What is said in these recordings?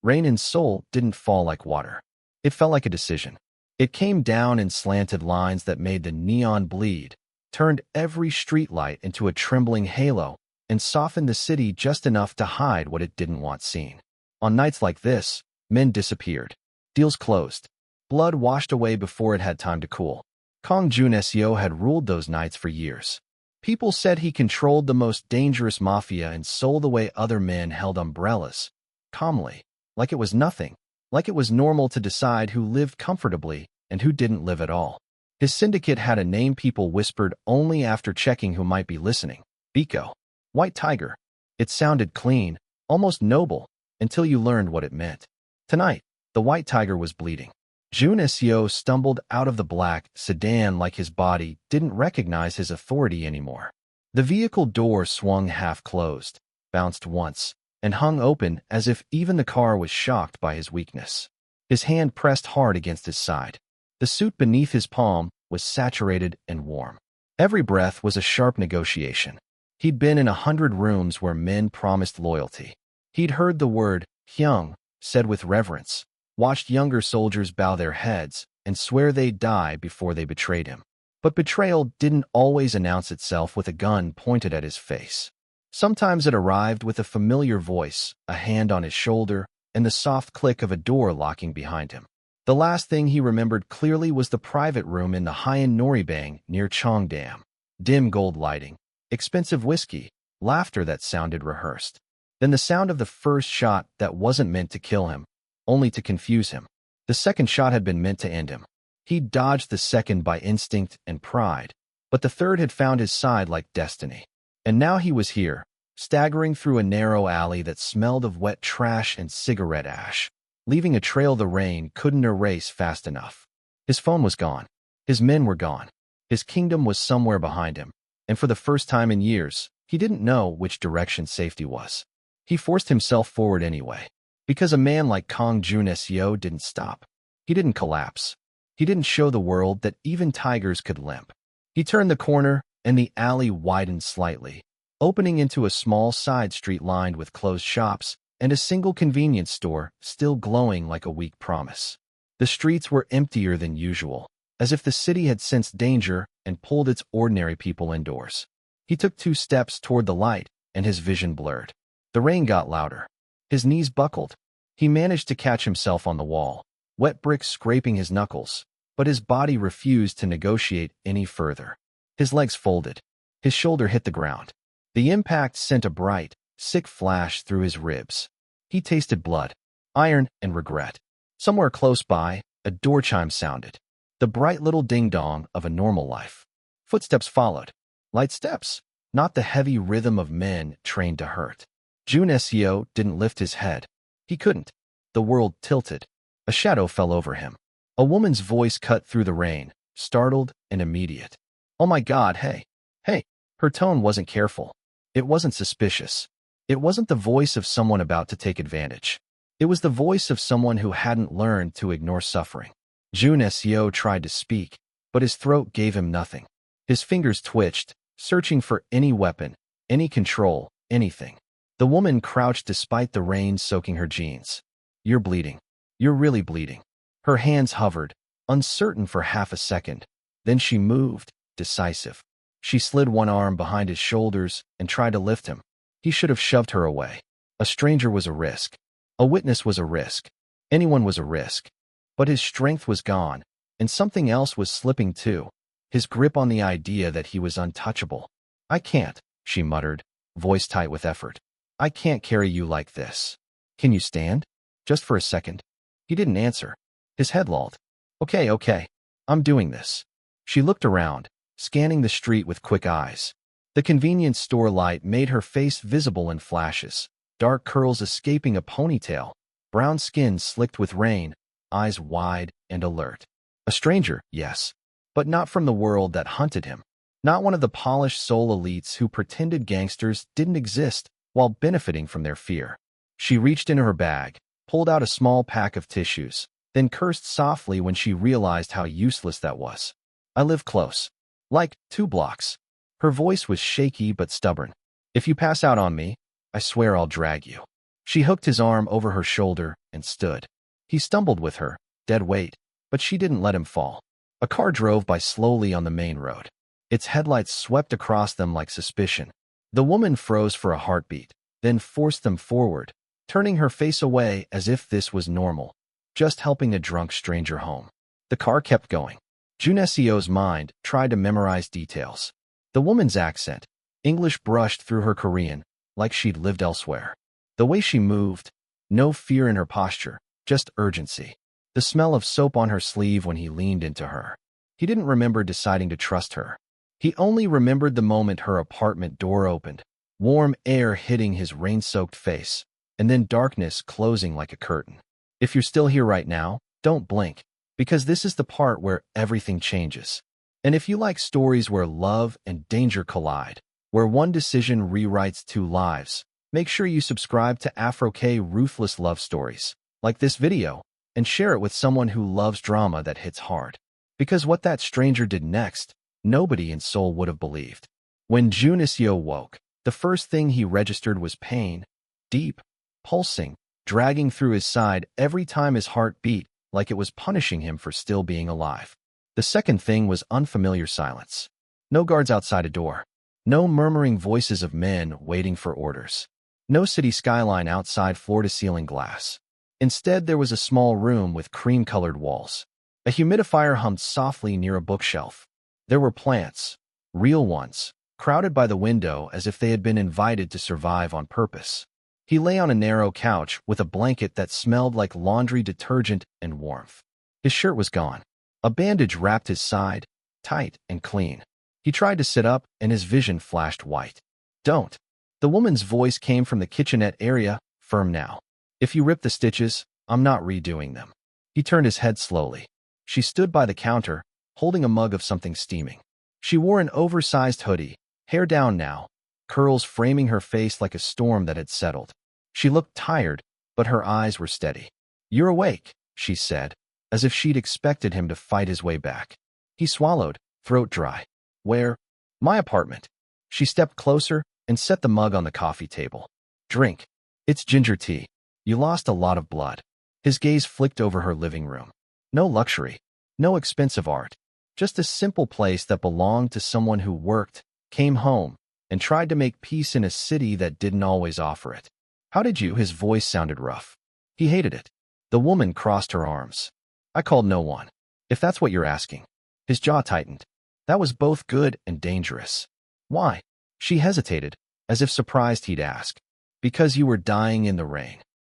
Rain in Seoul didn't fall like water. It fell like a decision. It came down in slanted lines that made the neon bleed, turned every streetlight into a trembling halo, and softened the city just enough to hide what it didn't want seen. On nights like this, men disappeared. Deals closed. Blood washed away before it had time to cool. Kang Jun-seo had ruled those nights for years. People said he controlled the most dangerous mafia in Seoul the way other men held umbrellas, calmly, like it was nothing, like it was normal to decide who lived comfortably and who didn't live at all. His syndicate had a name people whispered only after checking who might be listening. Biko. White Tiger. It sounded clean, almost noble, until you learned what it meant. Tonight, the White Tiger was bleeding. Jun-seo stumbled out of the black sedan like his body didn't recognize his authority anymore. The vehicle door swung half-closed, bounced once, and hung open as if even the car was shocked by his weakness. His hand pressed hard against his side. The suit beneath his palm was saturated and warm. Every breath was a sharp negotiation. He'd been in 100 rooms where men promised loyalty. He'd heard the word hyung said with reverence, watched younger soldiers bow their heads and swear they'd die before they betrayed him. But betrayal didn't always announce itself with a gun pointed at his face. Sometimes it arrived with a familiar voice, a hand on his shoulder, and the soft click of a door locking behind him. The last thing he remembered clearly was the private room in the Hyeon Noribang near Cheongdam. Dim gold lighting, expensive whiskey, laughter that sounded rehearsed. Then the sound of the first shot that wasn't meant to kill him, only to confuse him. The second shot had been meant to end him. He dodged the second by instinct and pride, but the third had found his side like destiny. And now he was here, staggering through a narrow alley that smelled of wet trash and cigarette ash, leaving a trail the rain couldn't erase fast enough. His phone was gone. His men were gone. His kingdom was somewhere behind him, and for the first time in years, he didn't know which direction safety was. He forced himself forward anyway, because a man like Kang Jun-seo didn't stop. He didn't collapse. He didn't show the world that even tigers could limp. He turned the corner, and the alley widened slightly, opening into a small side street lined with closed shops and a single convenience store still glowing like a weak promise. The streets were emptier than usual, as if the city had sensed danger and pulled its ordinary people indoors. He took 2 steps toward the light, and his vision blurred. The rain got louder. His knees buckled. He managed to catch himself on the wall, wet bricks scraping his knuckles, but his body refused to negotiate any further. His legs folded. His shoulder hit the ground. The impact sent a bright, sick flash through his ribs. He tasted blood, iron, and regret. Somewhere close by, a door chime sounded. The bright little ding-dong of a normal life. Footsteps followed. Light steps, not the heavy rhythm of men trained to hurt. Jun-seo didn't lift his head. He couldn't. The world tilted. A shadow fell over him. A woman's voice cut through the rain, startled and immediate. "Oh my God, hey, hey." Her tone wasn't careful. It wasn't suspicious. It wasn't the voice of someone about to take advantage. It was the voice of someone who hadn't learned to ignore suffering. Jun-seo tried to speak, but his throat gave him nothing. His fingers twitched, searching for any weapon, any control, anything. The woman crouched despite the rain soaking her jeans. "You're bleeding. You're really bleeding." Her hands hovered, uncertain for half a second. Then she moved, decisive. She slid one arm behind his shoulders and tried to lift him. He should have shoved her away. A stranger was a risk. A witness was a risk. Anyone was a risk. But his strength was gone, and something else was slipping too. His grip on the idea that he was untouchable. "I can't," she muttered, voice tight with effort. "I can't carry you like this. Can you stand? Just for a second?" He didn't answer. His head lolled. Okay, I'm doing this." She looked around, scanning the street with quick eyes. The convenience store light made her face visible in flashes, dark curls escaping a ponytail, brown skin slicked with rain, eyes wide and alert. A stranger, yes, but not from the world that hunted him. Not one of the polished Seoul elites who pretended gangsters didn't exist while benefiting from their fear. She reached into her bag, pulled out a small pack of tissues, then cursed softly when she realized how useless that was. "I live close. Like 2 blocks. Her voice was shaky but stubborn. "If you pass out on me, I swear I'll drag you." She hooked his arm over her shoulder and and stood. He stumbled with her, dead weight, but she didn't let him fall. A car drove by slowly on the main road. Its headlights swept across them like suspicion. The woman froze for a heartbeat, then forced them forward, turning her face away as if this was normal, just helping a drunk stranger home. The car kept going. Juneseo's mind tried to memorize details. The woman's accent, English brushed through her Korean, like she'd lived elsewhere. The way she moved, no fear in her posture, just urgency. The smell of soap on her sleeve when he leaned into her. He didn't remember deciding to trust her. He only remembered the moment her apartment door opened, warm air hitting his rain-soaked face, and then darkness closing like a curtain. If you're still here right now, don't blink, because this is the part where everything changes. And if you like stories where love and danger collide, where one decision rewrites two lives, make sure you subscribe to Afro-K Ruthless love stories, like this video, and share it with someone who loves drama that hits hard. Because what that stranger did next, nobody in Seoul would have believed. When Juneseo woke, the first thing he registered was pain, deep, pulsing, dragging through his side every time his heart beat, like it was punishing him for still being alive. The second thing was unfamiliar silence. No guards outside a door. No murmuring voices of men waiting for orders. No city skyline outside floor-to-ceiling glass. Instead, there was a small room with cream-colored walls. A humidifier hummed softly near a bookshelf. There were plants, real ones, crowded by the window as if they had been invited to survive on purpose. He lay on a narrow couch with a blanket that smelled like laundry detergent and warmth. His shirt was gone. A bandage wrapped his side, tight and clean. He tried to sit up, and his vision flashed white. Don't. The woman's voice came from the kitchenette area, firm now. If you rip the stitches, I'm not redoing them. He turned his head slowly. She stood by the counter, holding a mug of something steaming. She wore an oversized hoodie, hair down now, curls framing her face like a storm that had settled. She looked tired, but her eyes were steady. You're awake, she said, as if she'd expected him to fight his way back. He swallowed, throat dry. Where? My apartment. She stepped closer and set the mug on the coffee table. Drink. It's ginger tea. You lost a lot of blood. His gaze flicked over her living room. No luxury, no expensive art, just a simple place that belonged to someone who worked, came home, and tried to make peace in a city that didn't always offer it. How did you? His voice sounded rough. He hated it. The woman crossed her arms. I called no one. If that's what you're asking. His jaw tightened. That was both good and dangerous. Why? She hesitated, as if surprised he'd ask. Because you were dying in the rain.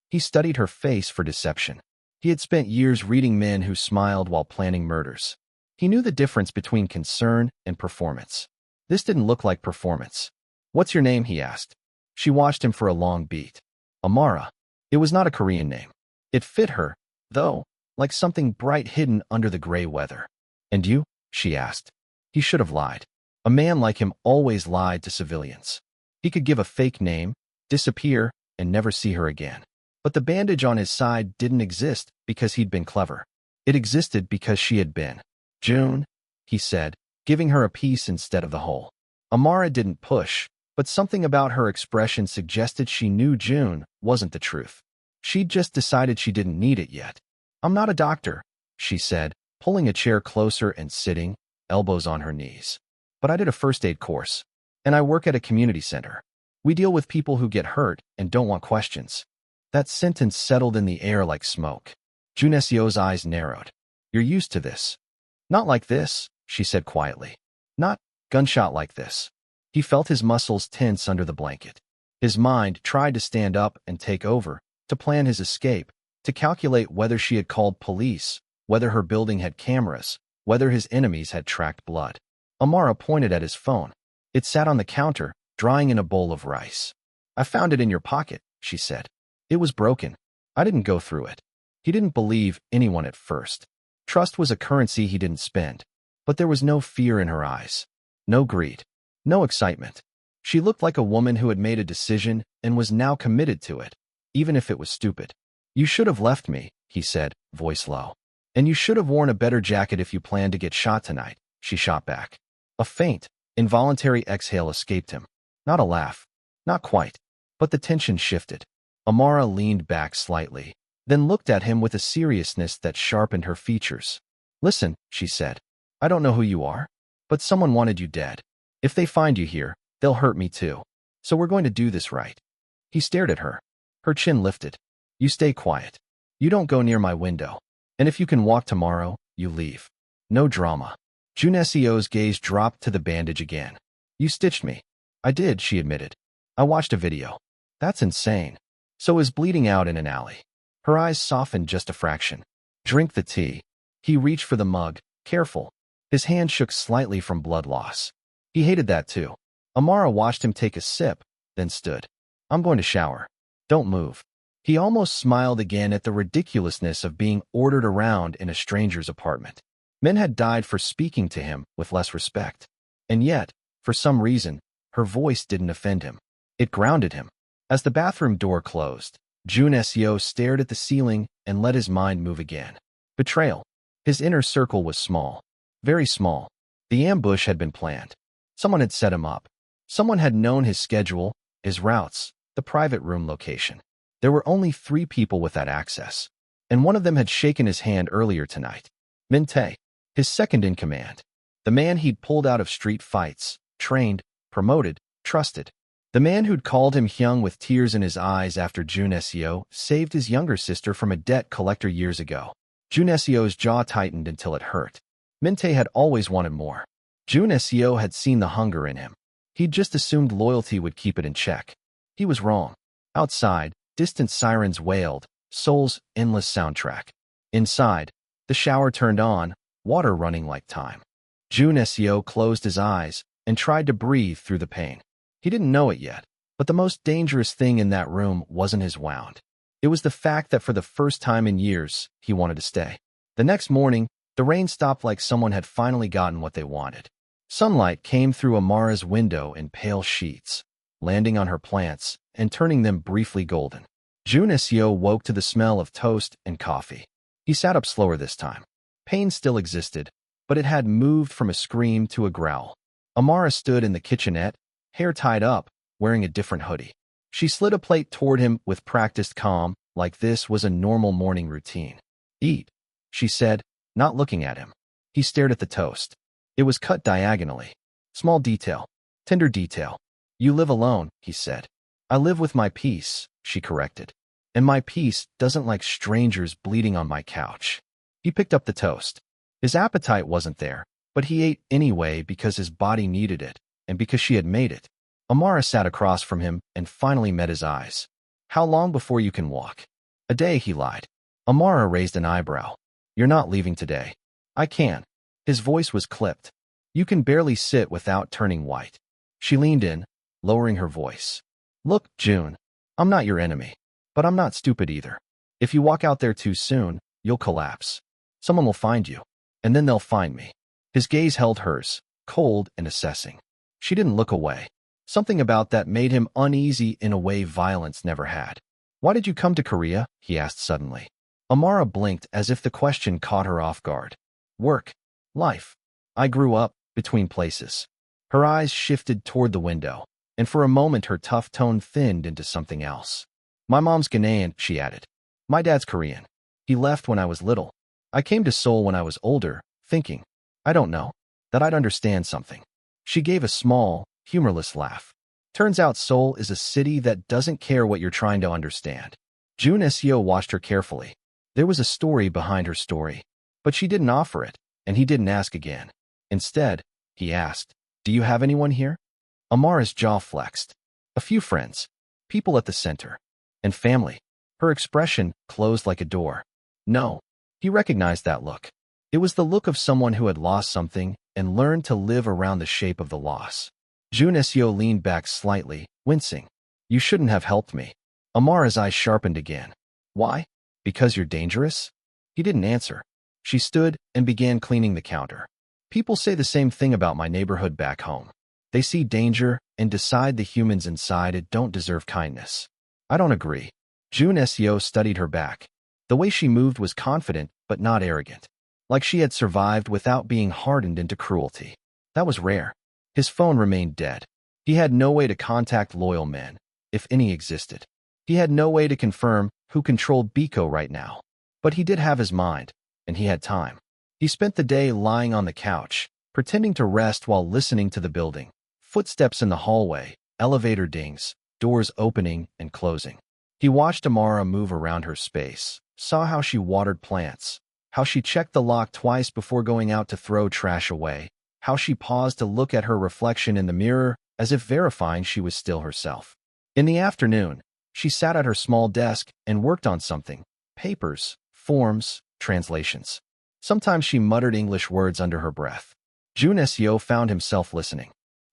He studied her face for deception. He had spent years reading men who smiled while planning murders. He knew the difference between concern and performance. This didn't look like performance. What's your name? He asked. She watched him for a long beat. Amara. It was not a Korean name. It fit her, though, like something bright hidden under the gray weather. And you? She asked. He should have lied. A man like him always lied to civilians. He could give a fake name, disappear, and never see her again. But the bandage on his side didn't exist because he'd been clever. It existed because she had been. June, he said, giving her a piece instead of the whole. Amara didn't push, but something about her expression suggested she knew June wasn't the truth. She'd just decided she didn't need it yet. I'm not a doctor, she said, pulling a chair closer and sitting, elbows on her knees. But I did a first aid course, and I work at a community center. We deal with people who get hurt and don't want questions. That sentence settled in the air like smoke. Juneseo's eyes narrowed. You're used to this. Not like this, she said quietly. Not gunshot like this. He felt his muscles tense under the blanket. His mind tried to stand up and take over, to plan his escape, to calculate whether she had called police, whether her building had cameras, whether his enemies had tracked blood. Amara pointed at his phone. It sat on the counter, drying in a bowl of rice. I found it in your pocket, she said. It was broken. I didn't go through it. He didn't believe anyone at first. Trust was a currency he didn't spend. But there was no fear in her eyes. No greed. No excitement. She looked like a woman who had made a decision and was now committed to it, even if it was stupid. You should have left me, he said, voice low. And you should have worn a better jacket if you planned to get shot tonight, she shot back. A faint, involuntary exhale escaped him. Not a laugh. Not quite. But the tension shifted. Amara leaned back slightly, then looked at him with a seriousness that sharpened her features. "Listen," she said. "I don't know who you are, but someone wanted you dead. If they find you here, they'll hurt me too. So we're going to do this right." He stared at her. Her chin lifted. "You stay quiet. You don't go near my window. And if you can walk tomorrow, you leave. No drama." Juneseo's gaze dropped to the bandage again. "You stitched me." "I did," she admitted. "I watched a video." "That's insane." "So is bleeding out in an alley." Her eyes softened just a fraction. "Drink the tea." He reached for the mug, careful. His hand shook slightly from blood loss. He hated that too. Amara watched him take a sip, then stood. "I'm going to shower. Don't move." He almost smiled again at the ridiculousness of being ordered around in a stranger's apartment. Men had died for speaking to him with less respect. And yet, for some reason, her voice didn't offend him. It grounded him. As the bathroom door closed, Juneseo stared at the ceiling and let his mind move again. Betrayal. His inner circle was small. Very small. The ambush had been planned. Someone had set him up. Someone had known his schedule, his routes, the private room location. There were only 3 people with that access, and one of them had shaken his hand earlier tonight. Min-tae, his second in command. The man he'd pulled out of street fights, trained, promoted, trusted. The man who'd called him Hyung with tears in his eyes after Juneseo saved his younger sister from a debt collector years ago. Juneseo's jaw tightened until it hurt. Min-tae had always wanted more. Juneseo had seen the hunger in him. He'd just assumed loyalty would keep it in check. He was wrong. Outside, distant sirens wailed, Seoul's endless soundtrack. Inside, the shower turned on, water running like time. Juneseo closed his eyes and tried to breathe through the pain. He didn't know it yet, but the most dangerous thing in that room wasn't his wound. It was the fact that for the first time in years, he wanted to stay. The next morning, the rain stopped like someone had finally gotten what they wanted. Sunlight came through Amara's window in pale sheets, landing on her plants and turning them briefly golden. Juneseo woke to the smell of toast and coffee. He sat up slower this time. Pain still existed, but it had moved from a scream to a growl. Amara stood in the kitchenette, hair tied up, wearing a different hoodie. She slid a plate toward him with practiced calm, like this was a normal morning routine. "Eat," she said, not looking at him. He stared at the toast. It was cut diagonally. Small detail. Tender detail. "You live alone," he said. "I live with my peace," she corrected. "And my peace doesn't like strangers bleeding on my couch." He picked up the toast. His appetite wasn't there, but he ate anyway because his body needed it, and because she had made it. Amara sat across from him and finally met his eyes. "How long before you can walk?" "A day," he lied. Amara raised an eyebrow. "You're not leaving today." "I can." His voice was clipped. "You can barely sit without turning white." She leaned in, lowering her voice. "Look, June, I'm not your enemy, but I'm not stupid either. If you walk out there too soon, you'll collapse. Someone will find you, and then they'll find me." His gaze held hers, cold and assessing. She didn't look away. Something about that made him uneasy in a way violence never had. "Why did you come to Korea?" he asked suddenly. Amara blinked as if the question caught her off guard. "Work. Life. I grew up between places." Her eyes shifted toward the window, and for a moment her tough tone thinned into something else. "My mom's Ghanaian," she added. "My dad's Korean. He left when I was little. I came to Seoul when I was older, thinking, I don't know, that I'd understand something." She gave a small, humorless laugh. "Turns out Seoul is a city that doesn't care what you're trying to understand." Juneseo watched her carefully. There was a story behind her story, but she didn't offer it, and he didn't ask again. Instead, he asked, "Do you have anyone here?" Amara's jaw flexed. "A few friends, people at the center, and family." Her expression closed like a door. "No." He recognized that look. It was the look of someone who had lost something and learned to live around the shape of the loss. Juneseo leaned back slightly, wincing. "You shouldn't have helped me." Amara's eyes sharpened again. "Why? Because you're dangerous?" He didn't answer. She stood and began cleaning the counter. "People say the same thing about my neighborhood back home. They see danger and decide the humans inside it don't deserve kindness. I don't agree." Juneseo studied her back. The way she moved was confident but not arrogant, like she had survived without being hardened into cruelty. That was rare. His phone remained dead. He had no way to contact loyal men, if any existed. He had no way to confirm who controlled Biko right now. But he did have his mind, and he had time. He spent the day lying on the couch, pretending to rest while listening to the building. Footsteps in the hallway, elevator dings, doors opening and closing. He watched Amara move around her space, saw how she watered plants, how she checked the lock twice before going out to throw trash away, how she paused to look at her reflection in the mirror as if verifying she was still herself. In the afternoon, she sat at her small desk and worked on something: papers, forms, translations. Sometimes she muttered English words under her breath. Jun Seo found himself listening.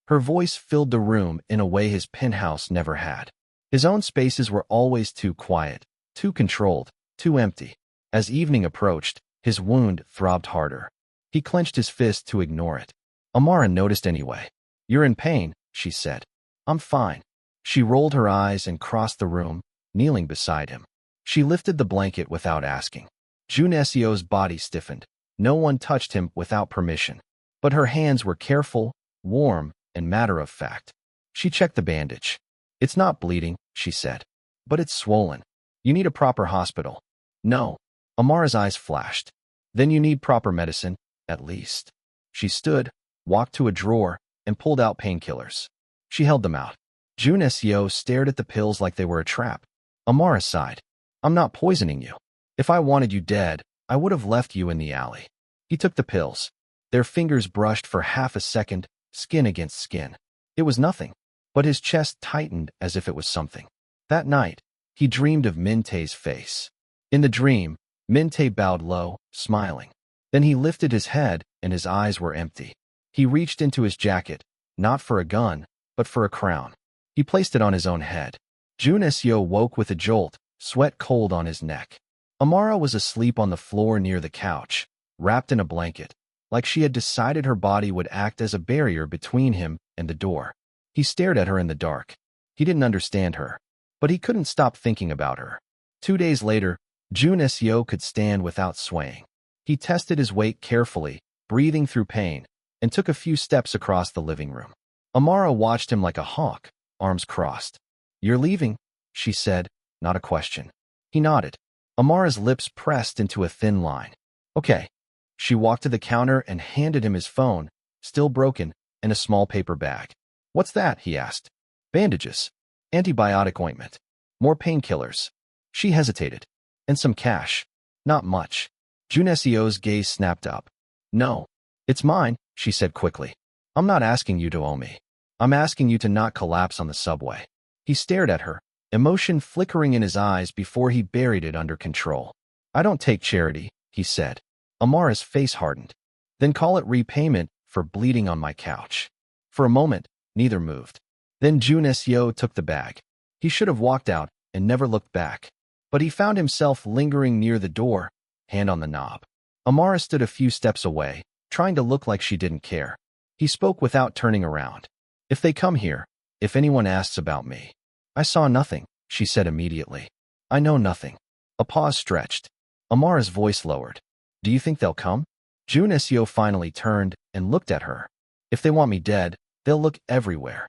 Her voice filled the room in a way his penthouse never had. His own spaces were always too quiet, too controlled, too empty. As evening approached, his wound throbbed harder. He clenched his fist to ignore it. Amara noticed anyway. "You're in pain," she said. "I'm fine." She rolled her eyes and crossed the room, kneeling beside him. She lifted the blanket without asking. Jun Seo's body stiffened. No one touched him without permission. But her hands were careful, warm, and matter-of-fact. She checked the bandage. "It's not bleeding," she said. "But it's swollen. You need a proper hospital." "No." Amara's eyes flashed. "Then you need proper medicine, at least." She stood, walked to a drawer, and pulled out painkillers. She held them out. Jun Seo stared at the pills like they were a trap. Amara sighed. "I'm not poisoning you. If I wanted you dead, I would have left you in the alley." He took the pills. Their fingers brushed for half a second, skin against skin. It was nothing, but his chest tightened as if it was something. That night, he dreamed of Min-tae's face. In the dream, Min-tae bowed low, smiling. Then he lifted his head, and his eyes were empty. He reached into his jacket, not for a gun, but for a crown. He placed it on his own head. Jun Seo woke with a jolt, sweat cold on his neck. Amara was asleep on the floor near the couch, wrapped in a blanket, like she had decided her body would act as a barrier between him and the door. He stared at her in the dark. He didn't understand her, but he couldn't stop thinking about her. 2 days later, Jun Seo could stand without swaying. He tested his weight carefully, breathing through pain, and took a few steps across the living room. Amara watched him like a hawk, arms crossed. "You're leaving," she said, not a question. He nodded. Amara's lips pressed into a thin line. "Okay." She walked to the counter and handed him his phone, still broken, and a small paper bag. "What's that?" he asked. "Bandages. Antibiotic ointment. More painkillers." She hesitated. "And some cash." "Not much." Jun Seo's gaze snapped up. "No. It's mine," she said quickly. "I'm not asking you to owe me. I'm asking you to not collapse on the subway." He stared at her, emotion flickering in his eyes before he buried it under control. "I don't take charity," he said. Amara's face hardened. "Then call it repayment for bleeding on my couch." For a moment, neither moved. Then Jun Seo took the bag. He should have walked out and never looked back. But he found himself lingering near the door, hand on the knob. Amara stood a few steps away, trying to look like she didn't care. He spoke without turning around. "If they come here, if anyone asks about me." "I saw nothing," she said immediately. "I know nothing." A pause stretched. Amara's voice lowered. "Do you think they'll come?" Jun Seo finally turned and looked at her. "If they want me dead, they'll look everywhere."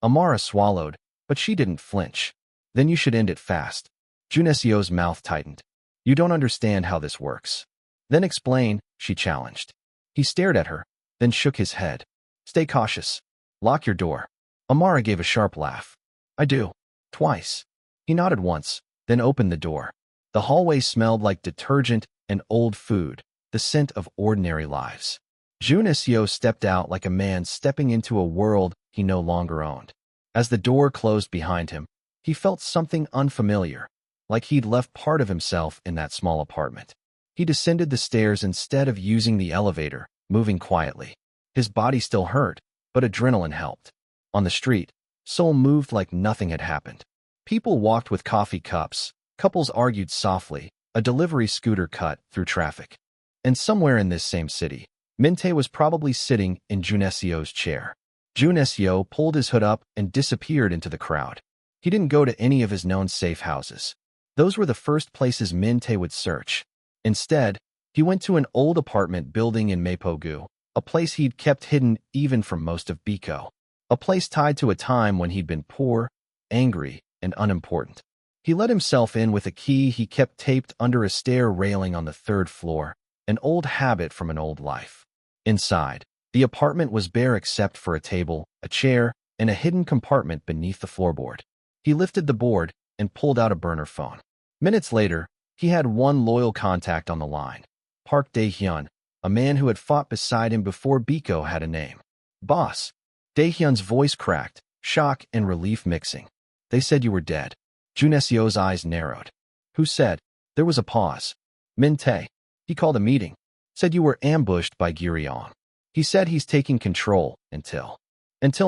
Amara swallowed, but she didn't flinch. "Then you should end it fast." Jun Seo's mouth tightened. "You don't understand how this works." "Then explain," she challenged. He stared at her, then shook his head. "Stay cautious. Lock your door." Amara gave a sharp laugh. "I do." Twice. He nodded once, then opened the door. The hallway smelled like detergent and old food, the scent of ordinary lives. Jun Seo stepped out like a man stepping into a world he no longer owned. As the door closed behind him, he felt something unfamiliar, like he'd left part of himself in that small apartment. He descended the stairs instead of using the elevator, moving quietly. His body still hurt, but adrenaline helped. On the street, Seoul moved like nothing had happened. People walked with coffee cups, couples argued softly, a delivery scooter cut through traffic. And somewhere in this same city, Min-tae was probably sitting in Jun Seo's chair. Jun Seo pulled his hood up and disappeared into the crowd. He didn't go to any of his known safe houses. Those were the first places Min-tae would search. Instead, he went to an old apartment building in Mapogu, a place he'd kept hidden even from most of Biko. A place tied to a time when he'd been poor, angry, and unimportant. He let himself in with a key he kept taped under a stair railing on the third floor, an old habit from an old life. Inside, the apartment was bare except for a table, a chair, and a hidden compartment beneath the floorboard. He lifted the board and pulled out a burner phone. Minutes later, he had one loyal contact on the line, Park Dae-hyun, a man who had fought beside him before Biko had a name. Boss. Dae-hyun's voice cracked, shock and relief mixing. They said you were dead. Jun Seo's eyes narrowed. Who said? There was a pause. Min-tae. He called a meeting. Said you were ambushed by Giri-on. He said he's taking control until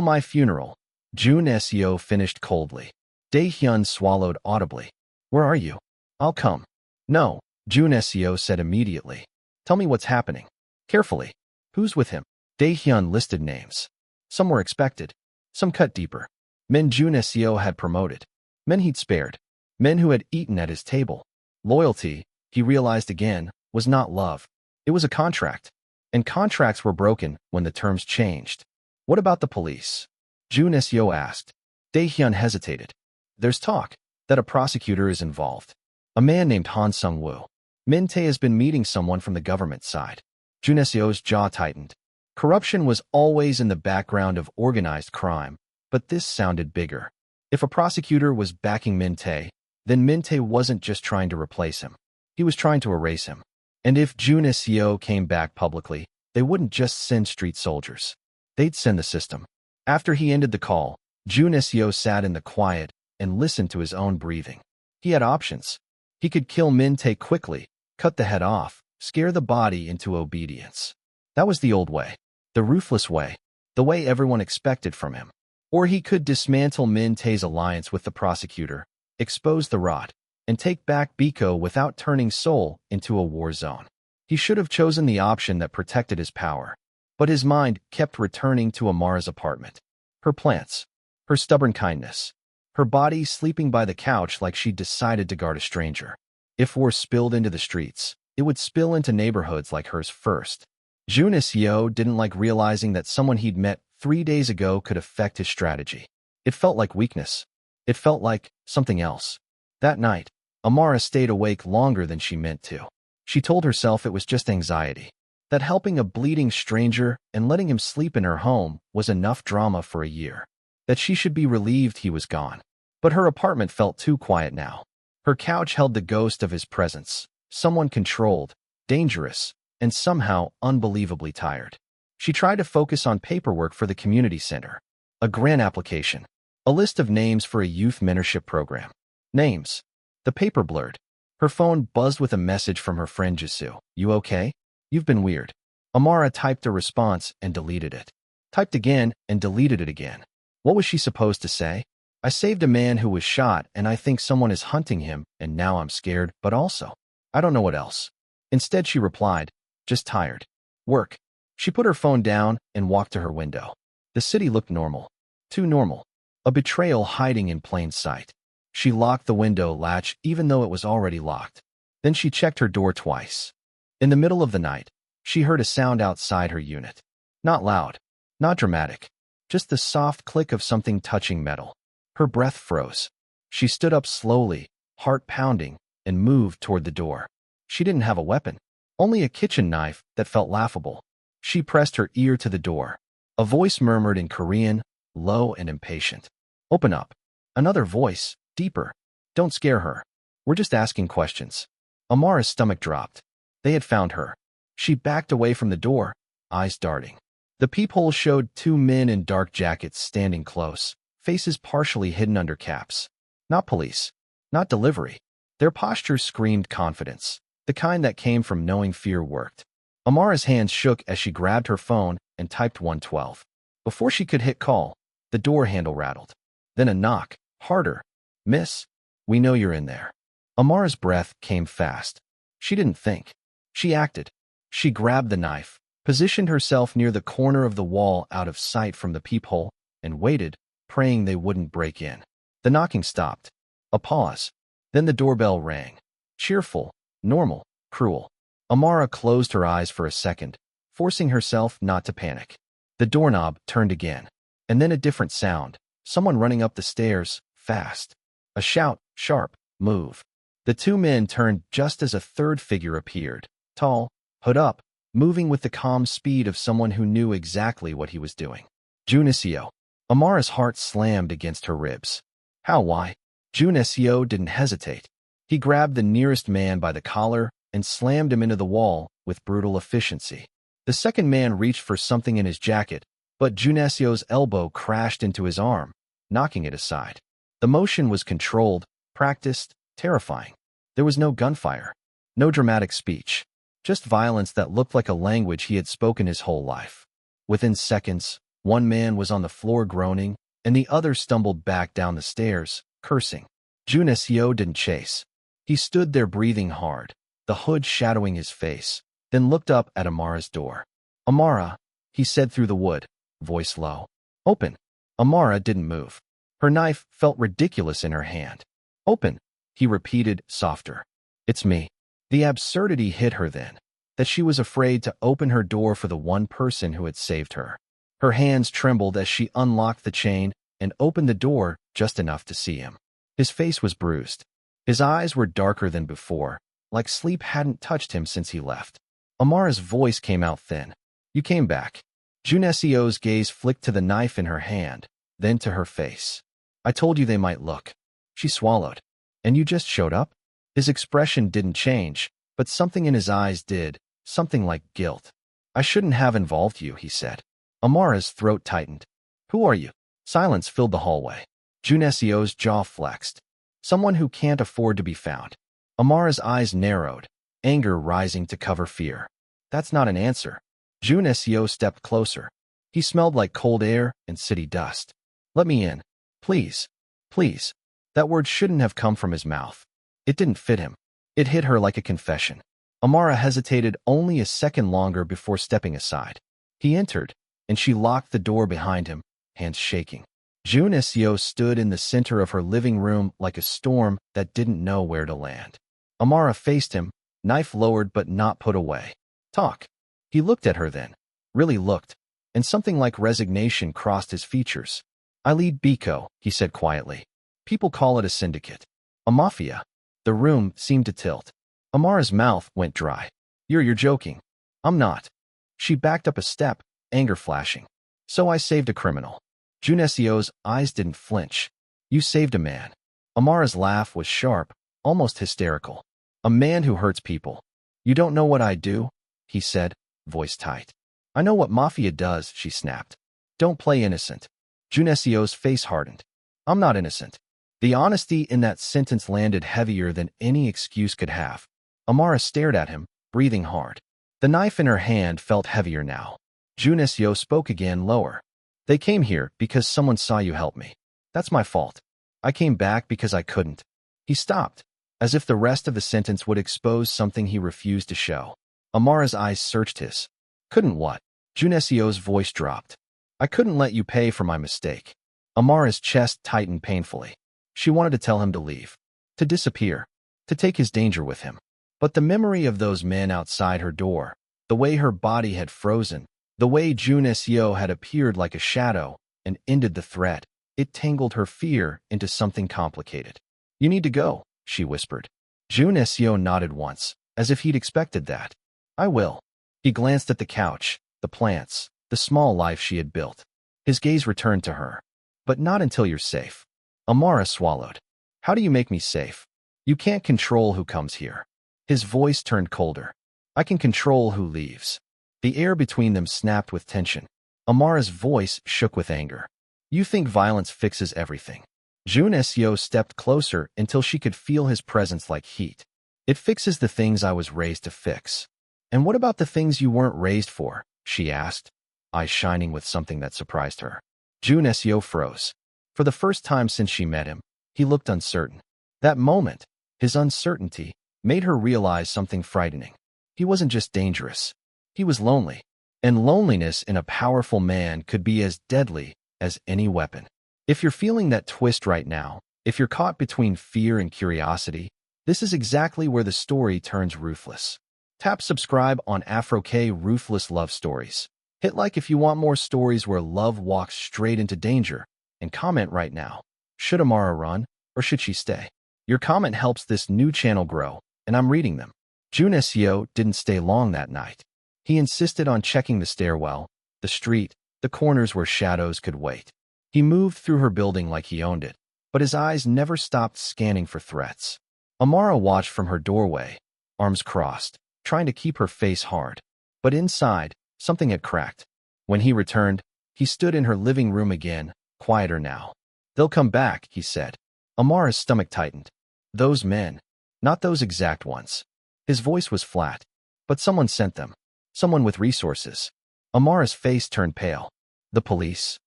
my funeral. Jun Seo finished coldly. Dae-hyun swallowed audibly. Where are you? I'll come. No, Jun Seo said immediately. Tell me what's happening. Carefully. Who's with him? Dae-hyun listed names. Some were expected. Some cut deeper. Men Jun Seo had promoted. Men he'd spared. Men who had eaten at his table. Loyalty, he realized again, was not love. It was a contract. And contracts were broken when the terms changed. What about the police? Jun Seo asked. Dae-hyun hesitated. There's talk that a prosecutor is involved. A man named Han Sung-woo. Min-tae has been meeting someone from the government side. Jun Seo's jaw tightened. Corruption was always in the background of organized crime, but this sounded bigger. If a prosecutor was backing Min-tae, then Min-tae wasn't just trying to replace him. He was trying to erase him. And if Jun Seo came back publicly, they wouldn't just send street soldiers. They'd send the system. After he ended the call, Jun Seo sat in the quiet and listened to his own breathing. He had options. He could kill Min-tae quickly, cut the head off, scare the body into obedience. That was the old way. The ruthless way. The way everyone expected from him. Or he could dismantle Min-tae's alliance with the prosecutor, expose the rot, and take back Biko without turning Seoul into a war zone. He should have chosen the option that protected his power. But his mind kept returning to Amara's apartment. Her plants. Her stubborn kindness. Her body sleeping by the couch like she'd decided to guard a stranger. If war spilled into the streets, it would spill into neighborhoods like hers first. Jun Seo didn't like realizing that someone he'd met 3 days ago could affect his strategy. It felt like weakness. It felt like something else. That night, Amara stayed awake longer than she meant to. She told herself it was just anxiety. That helping a bleeding stranger and letting him sleep in her home was enough drama for a year. That she should be relieved he was gone. But her apartment felt too quiet now. Her couch held the ghost of his presence, someone controlled, dangerous, and somehow unbelievably tired. She tried to focus on paperwork for the community center. A grant application. A list of names for a youth mentorship program. Names. The paper blurred. Her phone buzzed with a message from her friend Jisoo. You okay? You've been weird. Amara typed a response and deleted it. Typed again and deleted it again. What was she supposed to say? I saved a man who was shot and I think someone is hunting him and now I'm scared, but also, I don't know what else. Instead she replied, just tired. Work. She put her phone down and walked to her window. The city looked normal. Too normal. A betrayal hiding in plain sight. She locked the window latch even though it was already locked. Then she checked her door twice. In the middle of the night, she heard a sound outside her unit. Not loud. Not dramatic. Just the soft click of something touching metal. Her breath froze. She stood up slowly, heart pounding, and moved toward the door. She didn't have a weapon. Only a kitchen knife that felt laughable. She pressed her ear to the door. A voice murmured in Korean, low and impatient. Open up. Another voice, deeper. Don't scare her. We're just asking questions. Amara's stomach dropped. They had found her. She backed away from the door, eyes darting. The peephole showed 2 men in dark jackets standing close, faces partially hidden under caps. Not police. Not delivery. Their posture screamed confidence, the kind that came from knowing fear worked. Amara's hands shook as she grabbed her phone and typed 112. Before she could hit call, the door handle rattled. Then a knock, harder. Miss, we know you're in there. Amara's breath came fast. She didn't think. She acted. She grabbed the knife, positioned herself near the corner of the wall out of sight from the peephole, and waited, praying they wouldn't break in. The knocking stopped. A pause. Then the doorbell rang. Cheerful, normal, cruel. Amara closed her eyes for a second, forcing herself not to panic. The doorknob turned again. And then a different sound. Someone running up the stairs, fast. A shout, sharp, Move. The two men turned just as a third figure appeared, tall, hood up, moving with the calm speed of someone who knew exactly what he was doing. Junisio. Amara's heart slammed against her ribs. How? Why? Junisio didn't hesitate. He grabbed the nearest man by the collar and slammed him into the wall with brutal efficiency. The second man reached for something in his jacket, but Junisio's elbow crashed into his arm, knocking it aside. The motion was controlled, practiced, terrifying. There was no gunfire, no dramatic speech, just violence that looked like a language he had spoken his whole life. Within seconds, one man was on the floor groaning, and the other stumbled back down the stairs, cursing. Junisio didn't chase. He stood there breathing hard, the hood shadowing his face, then looked up at Amara's door. Amara, he said through the wood, voice low. Open. Amara didn't move. Her knife felt ridiculous in her hand. Open, he repeated, softer. It's me. The absurdity hit her then, that she was afraid to open her door for the one person who had saved her. Her hands trembled as she unlocked the chain and opened the door just enough to see him. His face was bruised. His eyes were darker than before, like sleep hadn't touched him since he left. Amara's voice came out thin. You came back. Junisio's gaze flicked to the knife in her hand, then to her face. I told you they might look. She swallowed. And you just showed up? His expression didn't change, but something in his eyes did, something like guilt. I shouldn't have involved you, he said. Amara's throat tightened. Who are you? Silence filled the hallway. Junisio's jaw flexed. Someone who can't afford to be found. Amara's eyes narrowed, anger rising to cover fear. That's not an answer. Junisio stepped closer. He smelled like cold air and city dust. Let me in. Please. Please. That word shouldn't have come from his mouth. It didn't fit him. It hit her like a confession. Amara hesitated only a second longer before stepping aside. He entered, and she locked the door behind him, hands shaking. Junisio stood in the center of her living room like a storm that didn't know where to land. Amara faced him, knife lowered but not put away. Talk. He looked at her then, really looked, and something like resignation crossed his features. I lead Biko, he said quietly. People call it a syndicate. A mafia. The room seemed to tilt. Amara's mouth went dry. You're joking. I'm not. She backed up a step, anger flashing. So I saved a criminal. Junisio's eyes didn't flinch. You saved a man. Amara's laugh was sharp, almost hysterical. A man who hurts people. You don't know what I do, he said, voice tight. I know what Mafia does, she snapped. Don't play innocent. Junisio's face hardened. I'm not innocent. The honesty in that sentence landed heavier than any excuse could have. Amara stared at him, breathing hard. The knife in her hand felt heavier now. Junisio spoke again, lower. They came here because someone saw you help me. That's my fault. I came back because I couldn't. He stopped, as if the rest of the sentence would expose something he refused to show. Amara's eyes searched his. Couldn't what? Junisio's voice dropped. I couldn't let you pay for my mistake. Amara's chest tightened painfully. She wanted to tell him to leave, to disappear, to take his danger with him. But the memory of those men outside her door, the way her body had frozen, the way Junisio had appeared like a shadow and ended the threat, it tangled her fear into something complicated. You need to go, she whispered. Junisio nodded once, as if he'd expected that. I will. He glanced at the couch, the plants, the small life she had built. His gaze returned to her. But not until you're safe. Amara swallowed. How do you make me safe? You can't control who comes here. His voice turned colder. I can control who leaves. The air between them snapped with tension. Amara's voice shook with anger. You think violence fixes everything. Junisio stepped closer until she could feel his presence like heat. It fixes the things I was raised to fix. And what about the things you weren't raised for? She asked, eyes shining with something that surprised her. Junisio froze. For the first time since she met him, he looked uncertain. That moment, his uncertainty, made her realize something frightening. He wasn't just dangerous. He was lonely, and loneliness in a powerful man could be as deadly as any weapon. If you're feeling that twist right now, if you're caught between fear and curiosity, this is exactly where the story turns ruthless. Tap subscribe on Afro-K Ruthless Love Stories. Hit like if you want more stories where love walks straight into danger, and comment right now. Should Amara run, or should she stay? Your comment helps this new channel grow, and I'm reading them. Jun Seo didn't stay long that night. He insisted on checking the stairwell, the street, the corners where shadows could wait. He moved through her building like he owned it, but his eyes never stopped scanning for threats. Amara watched from her doorway, arms crossed, trying to keep her face hard. But inside, something had cracked. When he returned, he stood in her living room again, quieter now. They'll come back, he said. Amara's stomach tightened. Those men. Not those exact ones. His voice was flat. But someone sent them. Someone with resources. Amara's face turned pale. The police?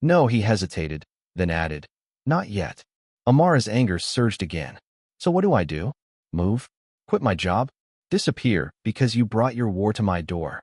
No, he hesitated, then added. Not yet. Amara's anger surged again. So what do I do? Move? Quit my job? Disappear because you brought your war to my door?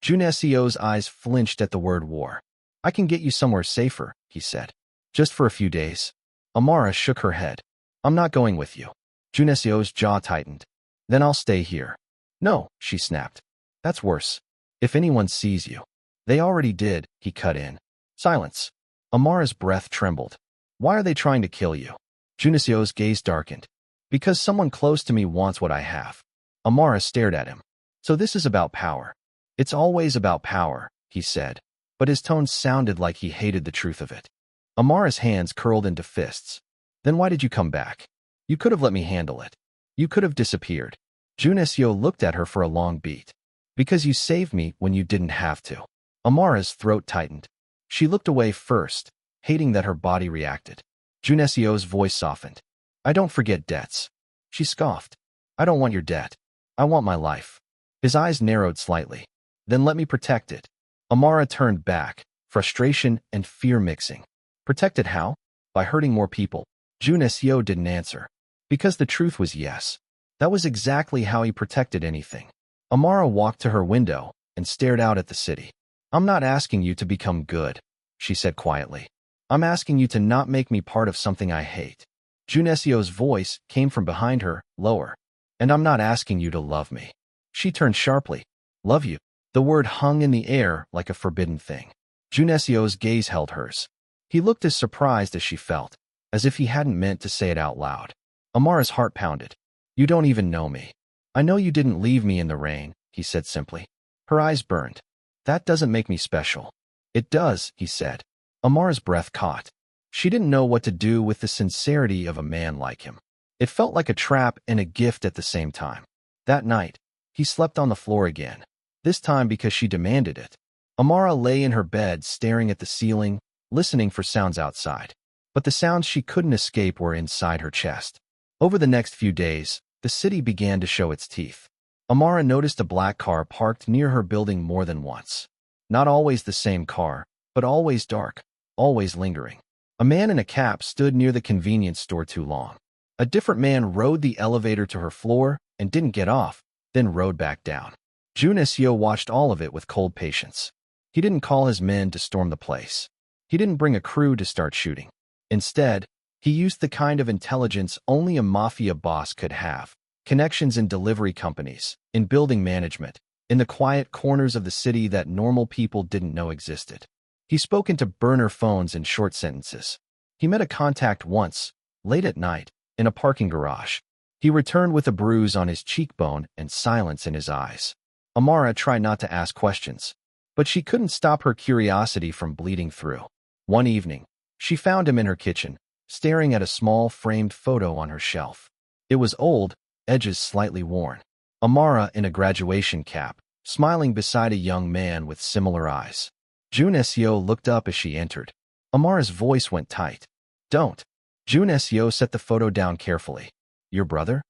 Jun Seo's eyes flinched at the word war. I can get you somewhere safer, he said. Just for a few days. Amara shook her head. I'm not going with you. Jun Seo's jaw tightened. Then I'll stay here. No, she snapped. That's worse. If anyone sees you. They already did, he cut in. Silence. Amara's breath trembled. Why are they trying to kill you? Jun Seo's gaze darkened. Because someone close to me wants what I have. Amara stared at him. So this is about power. It's always about power, he said, but his tone sounded like he hated the truth of it. Amara's hands curled into fists. Then why did you come back? You could have let me handle it. You could have disappeared. Jun Seo looked at her for a long beat. Because you saved me when you didn't have to. Amara's throat tightened. She looked away first, hating that her body reacted. Jun Seo's voice softened. I don't forget debts. She scoffed. I don't want your debt. I want my life. His eyes narrowed slightly. Then let me protect it. Amara turned back, frustration and fear mixing. Protect it how? By hurting more people. Jun Seo didn't answer. Because the truth was yes. That was exactly how he protected anything. Amara walked to her window and stared out at the city. I'm not asking you to become good, she said quietly. I'm asking you to not make me part of something I hate. Jun Seo's voice came from behind her, lower. And I'm not asking you to love me. She turned sharply. Love you. The word hung in the air like a forbidden thing. Jun Seo's gaze held hers. He looked as surprised as she felt, as if he hadn't meant to say it out loud. Amara's heart pounded. You don't even know me. I know you didn't leave me in the rain, he said simply. Her eyes burned. That doesn't make me special. It does, he said. Amara's breath caught. She didn't know what to do with the sincerity of a man like him. It felt like a trap and a gift at the same time. That night, he slept on the floor again, this time because she demanded it. Amara lay in her bed staring at the ceiling, listening for sounds outside. But the sounds she couldn't escape were inside her chest. Over the next few days, the city began to show its teeth. Amara noticed a black car parked near her building more than once. Not always the same car, but always dark, always lingering. A man in a cap stood near the convenience store too long. A different man rode the elevator to her floor and didn't get off, then rode back down. Jun Seo watched all of it with cold patience. He didn't call his men to storm the place. He didn't bring a crew to start shooting. Instead, he used the kind of intelligence only a mafia boss could have. Connections in delivery companies, in building management, in the quiet corners of the city that normal people didn't know existed. He spoke into burner phones in short sentences. He met a contact once, late at night, in a parking garage. He returned with a bruise on his cheekbone and silence in his eyes. Amara tried not to ask questions, but she couldn't stop her curiosity from bleeding through. One evening, she found him in her kitchen, staring at a small framed photo on her shelf. It was old, edges slightly worn. Amara in a graduation cap, smiling beside a young man with similar eyes. Jun Seo looked up as she entered. Amara's voice went tight. Don't. Jun Seo set the photo down carefully. Your brother?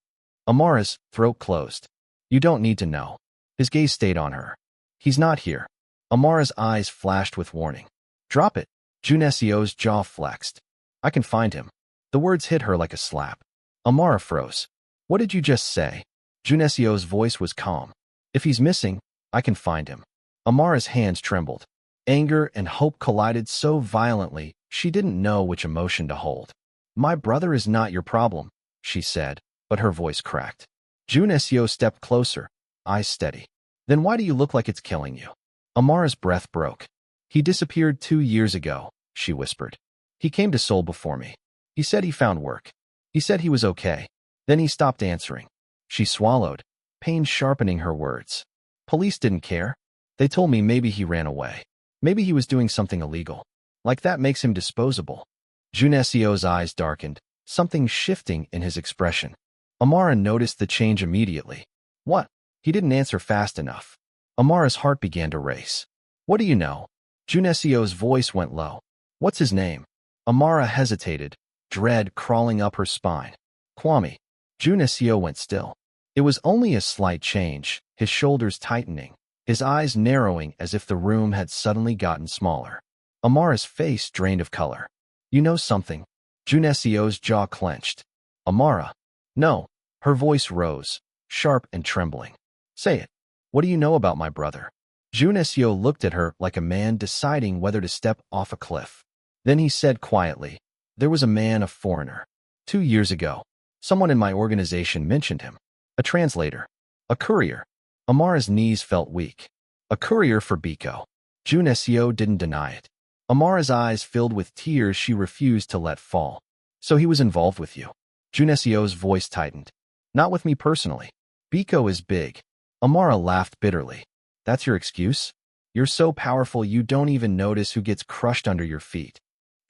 Amara's throat closed. You don't need to know. His gaze stayed on her. He's not here. Amara's eyes flashed with warning. Drop it. Jun Seo's jaw flexed. I can find him. The words hit her like a slap. Amara froze. What did you just say? Jun Seo's voice was calm. If he's missing, I can find him. Amara's hands trembled. Anger and hope collided so violently, she didn't know which emotion to hold. My brother is not your problem, she said, but her voice cracked. Jun Seo stepped closer, eyes steady. Then why do you look like it's killing you? Amara's breath broke. He disappeared 2 years ago, she whispered. He came to Seoul before me. He said he found work. He said he was okay. Then he stopped answering. She swallowed, pain sharpening her words. Police didn't care. They told me maybe he ran away. Maybe he was doing something illegal. Like that makes him disposable. Junesio's eyes darkened, something shifting in his expression. Amara noticed the change immediately. What? He didn't answer fast enough. Amara's heart began to race. What do you know? Junesio's voice went low. What's his name? Amara hesitated, dread crawling up her spine. Kwame. Junesio went still. It was only a slight change, his shoulders tightening, his eyes narrowing as if the room had suddenly gotten smaller. Amara's face drained of color. You know something? Junesio's jaw clenched. Amara. No. Her voice rose, sharp and trembling. Say it. What do you know about my brother? Junesio looked at her like a man deciding whether to step off a cliff. Then he said quietly, there was a man, a foreigner. 2 years ago, someone in my organization mentioned him. A translator. A courier. Amara's knees felt weak. A courier for Biko. Junesio didn't deny it. Amara's eyes filled with tears she refused to let fall. So he was involved with you. Junesio's voice tightened. Not with me personally. Biko is big. Amara laughed bitterly. That's your excuse? You're so powerful you don't even notice who gets crushed under your feet.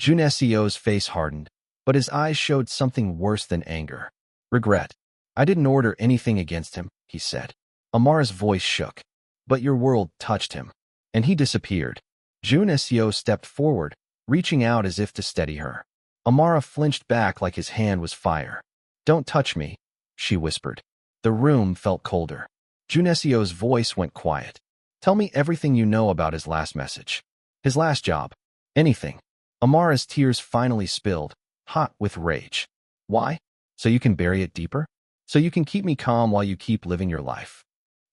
Junesio's face hardened, but his eyes showed something worse than anger. Regret. I didn't order anything against him, he said. Amara's voice shook. But your world touched him. And he disappeared. Junesio stepped forward, reaching out as if to steady her. Amara flinched back like his hand was fire. Don't touch me, she whispered. The room felt colder. Junesio's voice went quiet. Tell me everything you know about his last message. His last job. Anything. Amara's tears finally spilled, hot with rage. Why? So you can bury it deeper? So you can keep me calm while you keep living your life.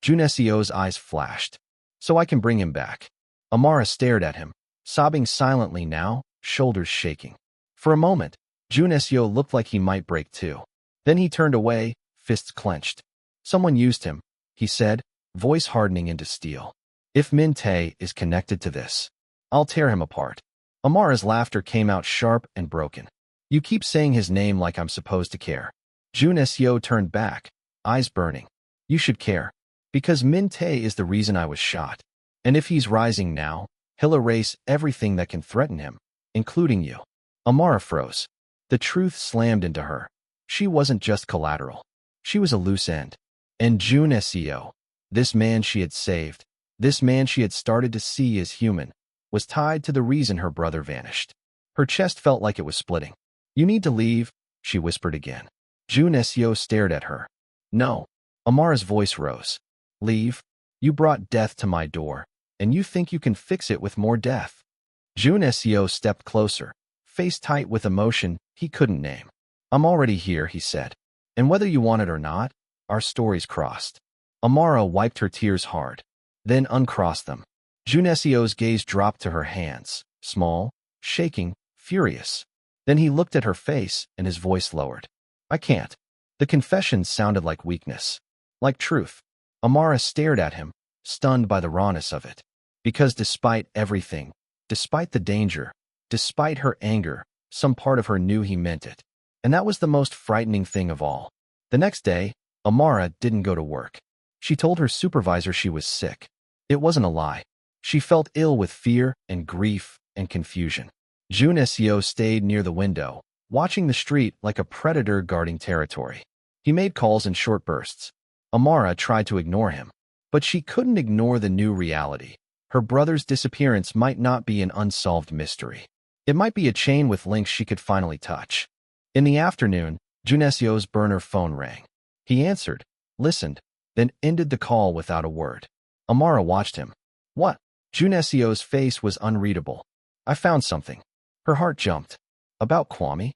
Junesio's eyes flashed. So I can bring him back. Amara stared at him, sobbing silently now, shoulders shaking. For a moment, Junesio looked like he might break too. Then he turned away, fists clenched. Someone used him, he said, voice hardening into steel. If Min-tae is connected to this, I'll tear him apart. Amara's laughter came out sharp and broken. You keep saying his name like I'm supposed to care. Junesio turned back, eyes burning. You should care. Because Min-tae is the reason I was shot. And if he's rising now, he'll erase everything that can threaten him, including you. Amara froze. The truth slammed into her. She wasn't just collateral. She was a loose end. And Junesio, this man she had saved, this man she had started to see as human, was tied to the reason her brother vanished. Her chest felt like it was splitting. You need to leave, she whispered again. Junesio stared at her. No. Amara's voice rose. Leave? You brought death to my door, and you think you can fix it with more death. Junesio stepped closer, face tight with emotion he couldn't name. I'm already here, he said. And whether you want it or not, our stories crossed. Amara wiped her tears hard, then uncrossed them. Junesio's gaze dropped to her hands, small, shaking, furious. Then he looked at her face and his voice lowered. I can't. The confession sounded like weakness, like truth. Amara stared at him, stunned by the rawness of it. Because despite everything, despite the danger, despite her anger, some part of her knew he meant it. And that was the most frightening thing of all. The next day, Amara didn't go to work. She told her supervisor she was sick. It wasn't a lie. She felt ill with fear and grief and confusion. Junesio stayed near the window, watching the street like a predator guarding territory. He made calls in short bursts. Amara tried to ignore him, but she couldn't ignore the new reality. Her brother's disappearance might not be an unsolved mystery. It might be a chain with links she could finally touch. In the afternoon, Junesio's burner phone rang. He answered, listened, then ended the call without a word. Amara watched him. What? Junesio's face was unreadable. I found something. Her heart jumped. About Kwame?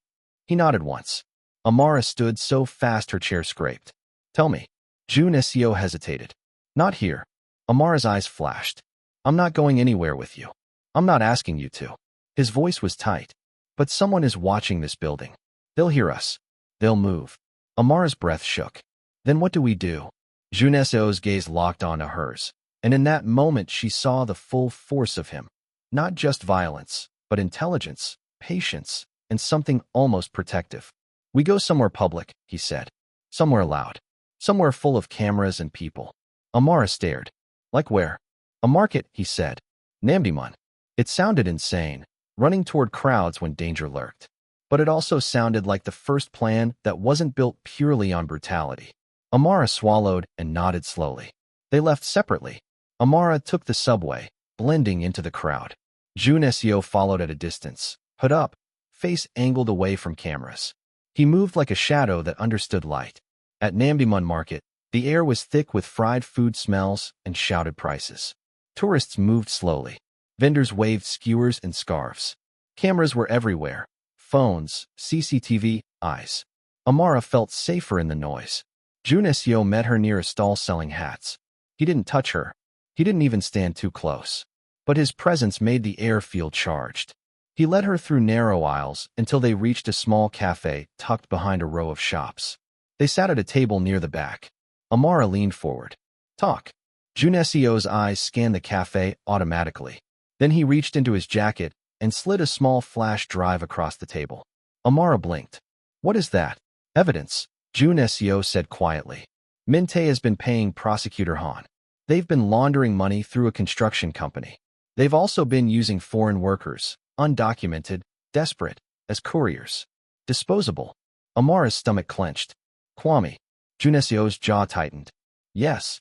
He nodded once. Amara stood so fast her chair scraped. Tell me. Junesio hesitated. Not here. Amara's eyes flashed. I'm not going anywhere with you. I'm not asking you to. His voice was tight. But someone is watching this building. They'll hear us. They'll move. Amara's breath shook. Then what do we do? Junesio's gaze locked onto hers. And in that moment she saw the full force of him. Not just violence, but intelligence, patience, and something almost protective. We go somewhere public, he said. Somewhere loud. Somewhere full of cameras and people. Amara stared. Like where? A market, he said. Namdimun. It sounded insane, running toward crowds when danger lurked. But it also sounded like the first plan that wasn't built purely on brutality. Amara swallowed and nodded slowly. They left separately. Amara took the subway, blending into the crowd. Jun Seo followed at a distance, hood up, face angled away from cameras. He moved like a shadow that understood light. At Namdimun Market, the air was thick with fried food smells and shouted prices. Tourists moved slowly. Vendors waved skewers and scarves. Cameras were everywhere. Phones, CCTV, eyes. Amara felt safer in the noise. Jun Seo met her near a stall selling hats. He didn't touch her. He didn't even stand too close. But his presence made the air feel charged. He led her through narrow aisles until they reached a small cafe tucked behind a row of shops. They sat at a table near the back. Amara leaned forward. Talk. Jun Seo's eyes scanned the cafe automatically. Then he reached into his jacket and slid a small flash drive across the table. Amara blinked. What is that? Evidence, Jun Seo said quietly. Minte has been paying Prosecutor Han. They've been laundering money through a construction company. They've also been using foreign workers, undocumented, desperate, as couriers. Disposable. Amara's stomach clenched. Kwame. Jun Seo's jaw tightened. Yes.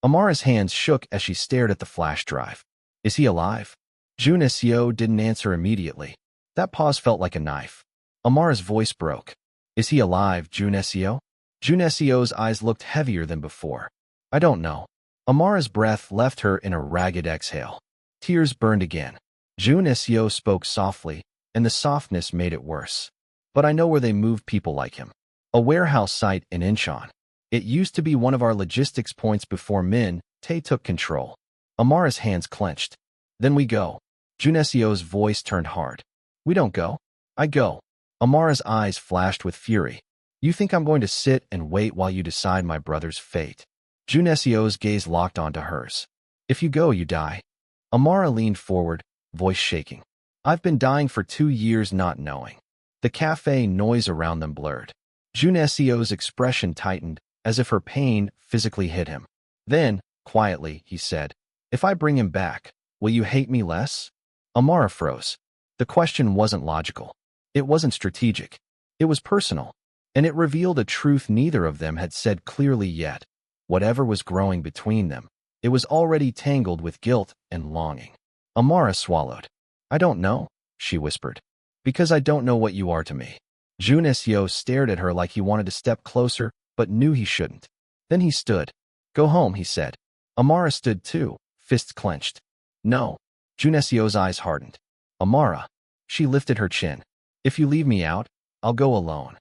Amara's hands shook as she stared at the flash drive. Is he alive? Jun Seo didn't answer immediately. That pause felt like a knife. Amara's voice broke. Is he alive, Jun Seo? Jun Seo's eyes looked heavier than before. I don't know. Amara's breath left her in a ragged exhale. Tears burned again. Jun Seo spoke softly, and the softness made it worse. But I know where they move people like him. A warehouse site in Incheon. It used to be one of our logistics points before Min-tae took control. Amara's hands clenched. Then we go. Jun Seo's voice turned hard. We don't go. I go. Amara's eyes flashed with fury. You think I'm going to sit and wait while you decide my brother's fate? Jun Seo's gaze locked onto hers. If you go, you die. Amara leaned forward, voice shaking. I've been dying for 2 years not knowing. The cafe noise around them blurred. Jun Seo's expression tightened, as if her pain physically hit him. Then, quietly, he said, if I bring him back, will you hate me less? Amara froze. The question wasn't logical. It wasn't strategic. It was personal. And it revealed a truth neither of them had said clearly yet. Whatever was growing between them, it was already tangled with guilt and longing. Amara swallowed. I don't know, she whispered. Because I don't know what you are to me. Jun Seo stared at her like he wanted to step closer, but knew he shouldn't. Then he stood. Go home, he said. Amara stood too, fists clenched. No. Jun Seo's eyes hardened. Amara. She lifted her chin. If you leave me out, I'll go alone.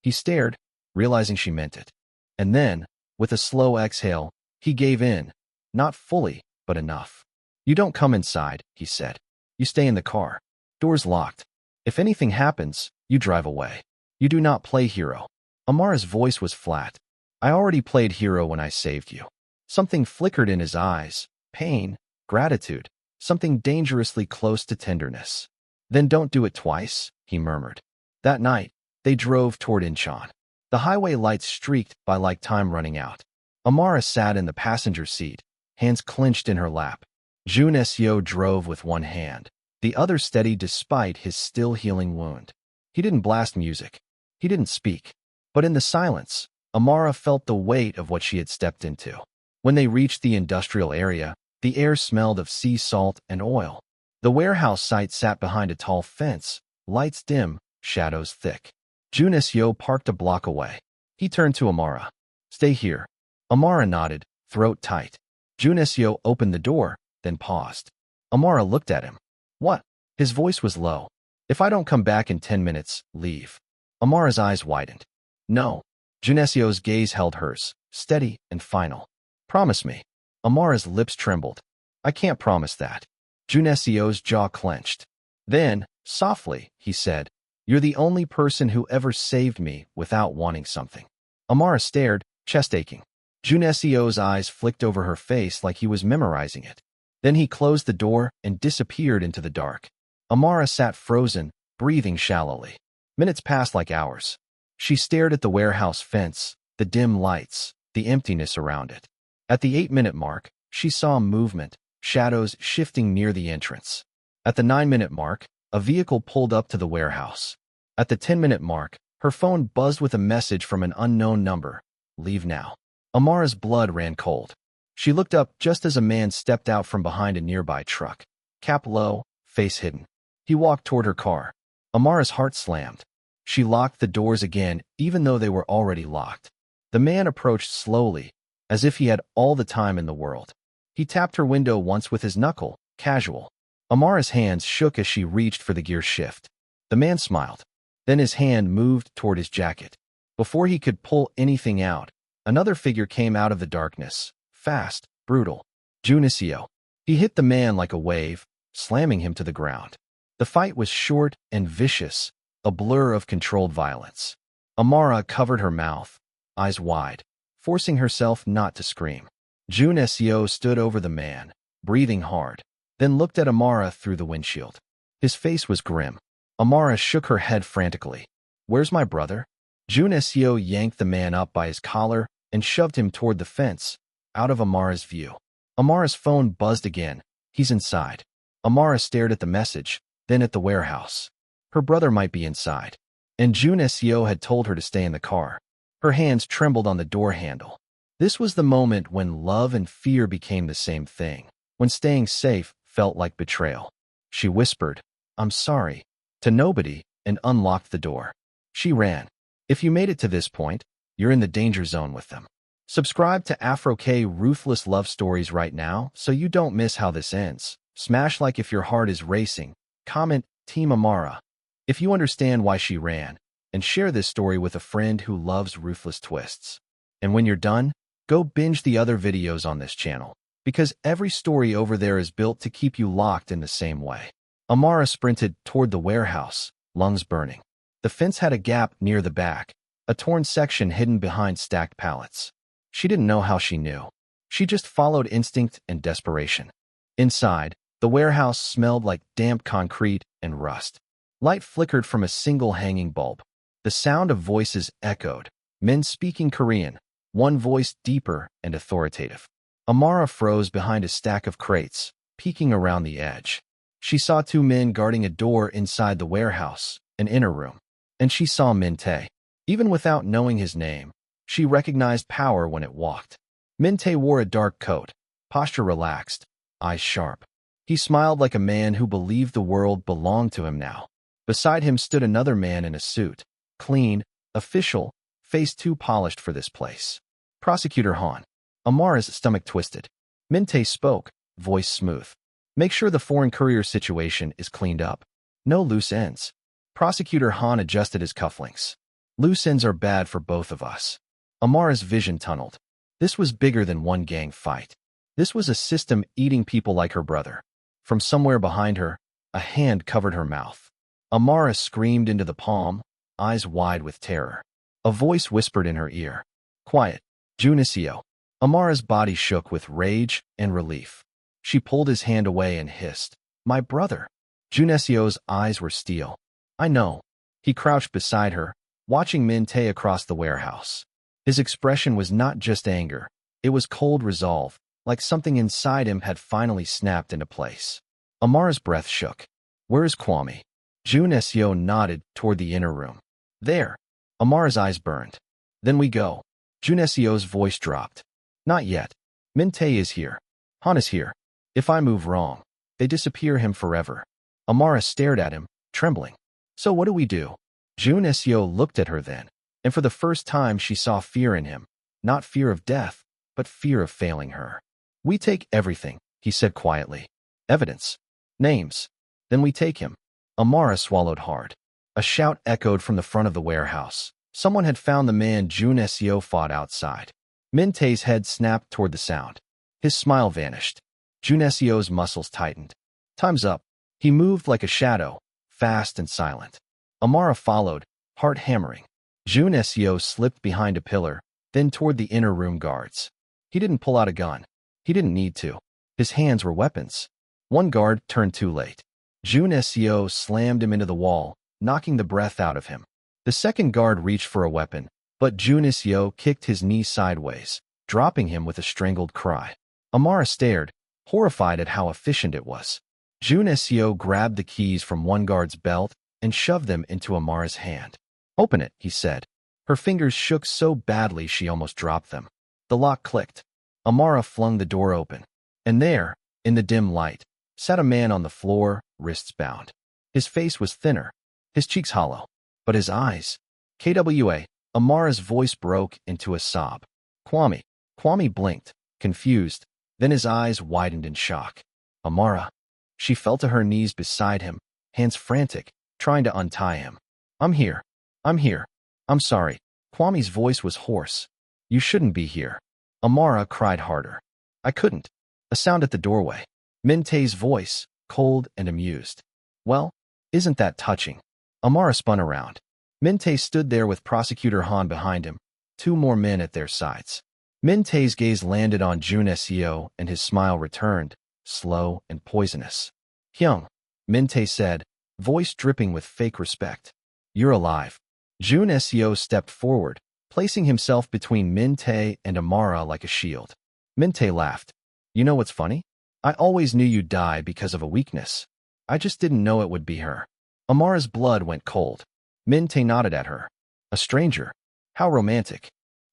He stared, realizing she meant it. And then, with a slow exhale, he gave in. Not fully, but enough. You don't come inside, he said. You stay in the car. Doors locked. If anything happens, you drive away. You do not play hero. Amara's voice was flat. I already played hero when I saved you. Something flickered in his eyes. Pain, gratitude, something dangerously close to tenderness. Then don't do it twice, he murmured. That night, they drove toward Incheon. The highway lights streaked by like time running out. Amara sat in the passenger seat, hands clenched in her lap. Jun Seo drove with one hand, the other steady despite his still healing wound. He didn't blast music. He didn't speak. But in the silence, Amara felt the weight of what she had stepped into. When they reached the industrial area, the air smelled of sea salt and oil. The warehouse site sat behind a tall fence, lights dim, shadows thick. Jun Seo parked a block away. He turned to Amara. Stay here. Amara nodded, throat tight. Jun Seo opened the door, then paused. Amara looked at him. What? His voice was low. If I don't come back in 10 minutes, leave. Amara's eyes widened. No. Jun Seo's gaze held hers, steady and final. Promise me. Amara's lips trembled. I can't promise that. Jun Seo's jaw clenched. Then, softly, he said, You're the only person who ever saved me without wanting something. Amara stared, chest aching. Jun Seo's eyes flicked over her face like he was memorizing it. Then he closed the door and disappeared into the dark. Amara sat frozen, breathing shallowly. Minutes passed like hours. She stared at the warehouse fence, the dim lights, the emptiness around it. At the 8-minute mark, she saw movement, shadows shifting near the entrance. At the 9-minute mark, a vehicle pulled up to the warehouse. At the 10-minute mark, her phone buzzed with a message from an unknown number. Leave now. Amara's blood ran cold. She looked up just as a man stepped out from behind a nearby truck. Cap low, face hidden. He walked toward her car. Amara's heart slammed. She locked the doors again, even though they were already locked. The man approached slowly, as if he had all the time in the world. He tapped her window once with his knuckle, casual. Amara's hands shook as she reached for the gear shift. The man smiled. Then his hand moved toward his jacket. Before he could pull anything out, another figure came out of the darkness. Fast, brutal. Junicio. He hit the man like a wave, slamming him to the ground. The fight was short and vicious, a blur of controlled violence. Amara covered her mouth, eyes wide, forcing herself not to scream. Junicio stood over the man, breathing hard, then looked at Amara through the windshield. His face was grim. Amara shook her head frantically. Where's my brother? Junicio yanked the man up by his collar and shoved him toward the fence, out of Amara's view. Amara's phone buzzed again. He's inside. Amara stared at the message, then at the warehouse. Her brother might be inside, and Junicio had told her to stay in the car. Her hands trembled on the door handle. This was the moment when love and fear became the same thing, when staying safe felt like betrayal. She whispered, I'm sorry, to nobody, and unlocked the door. She ran. If you made it to this point, you're in the danger zone with them. Subscribe to Afro-K Ruthless love stories right now so you don't miss how this ends. Smash like if your heart is racing. Comment, Team Amara, if you understand why she ran, and share this story with a friend who loves ruthless twists. And when you're done, go binge the other videos on this channel, because every story over there is built to keep you locked in the same way. Amara sprinted toward the warehouse, lungs burning. The fence had a gap near the back, a torn section hidden behind stacked pallets. She didn't know how she knew. She just followed instinct and desperation. Inside, the warehouse smelled like damp concrete and rust. Light flickered from a single hanging bulb. The sound of voices echoed, men speaking Korean, one voice deeper and authoritative. Amara froze behind a stack of crates, peeking around the edge. She saw two men guarding a door inside the warehouse, an inner room. And she saw Min-tae. Even without knowing his name, she recognized power when it walked. Min-tae wore a dark coat, posture relaxed, eyes sharp. He smiled like a man who believed the world belonged to him now. Beside him stood another man in a suit, clean, official, face too polished for this place. Prosecutor Han. Amara's stomach twisted. Min-tae spoke, voice smooth. Make sure the foreign courier situation is cleaned up. No loose ends. Prosecutor Han adjusted his cufflinks. Loose ends are bad for both of us. Amara's vision tunneled. This was bigger than one gang fight. This was a system eating people like her brother. From somewhere behind her, a hand covered her mouth. Amara screamed into the palm, eyes wide with terror. A voice whispered in her ear. Quiet, Junicio. Amara's body shook with rage and relief. She pulled his hand away and hissed, My brother. Junicio's eyes were steel. I know. He crouched beside her, watching Min-tae across the warehouse. His expression was not just anger. It was cold resolve, like something inside him had finally snapped into place. Amara's breath shook. Where is Kwame? Junicio nodded toward the inner room. There. Amara's eyes burned. Then we go. Junicio's voice dropped. Not yet. Min-tae is here. Han is here. If I move wrong, they disappear him forever. Amara stared at him, trembling. So what do we do? Junicio looked at her then, and for the first time she saw fear in him. Not fear of death, but fear of failing her. We take everything, he said quietly. Evidence. Names. Then we take him. Amara swallowed hard. A shout echoed from the front of the warehouse. Someone had found the man Junicio fought outside. Min-tae's head snapped toward the sound. His smile vanished. Junicio's muscles tightened. Time's up. He moved like a shadow, fast and silent. Amara followed, heart hammering. Junicio slipped behind a pillar, then toward the inner room guards. He didn't pull out a gun. He didn't need to. His hands were weapons. One guard turned too late. Junicio slammed him into the wall, knocking the breath out of him. The second guard reached for a weapon, but Jun Seo kicked his knee sideways, dropping him with a strangled cry. Amara stared, horrified at how efficient it was. Jun Seo grabbed the keys from one guard's belt and shoved them into Amara's hand. "Open it," he said. Her fingers shook so badly she almost dropped them. The lock clicked. Amara flung the door open. And there, in the dim light, sat a man on the floor, wrists bound. His face was thinner, his cheeks hollow, but his eyes... KWA, Amara's voice broke into a sob. Kwame. Kwame blinked, confused, then his eyes widened in shock. Amara. She fell to her knees beside him, hands frantic, trying to untie him. I'm here. I'm sorry. Kwame's voice was hoarse. You shouldn't be here. Amara cried harder. I couldn't. A sound at the doorway. Min-tae's voice, cold and amused. Well, isn't that touching? Amara spun around. Min-tae stood there with Prosecutor Han behind him, 2 more men at their sides. Min-tae's gaze landed on Jun Seo and his smile returned, slow and poisonous. Hyung, Min-tae said, voice dripping with fake respect. You're alive. Jun Seo stepped forward, placing himself between Min-tae and Amara like a shield. Min-tae laughed. You know what's funny? I always knew you'd die because of a weakness. I just didn't know it would be her. Amara's blood went cold. Min-tae nodded at her. A stranger. How romantic.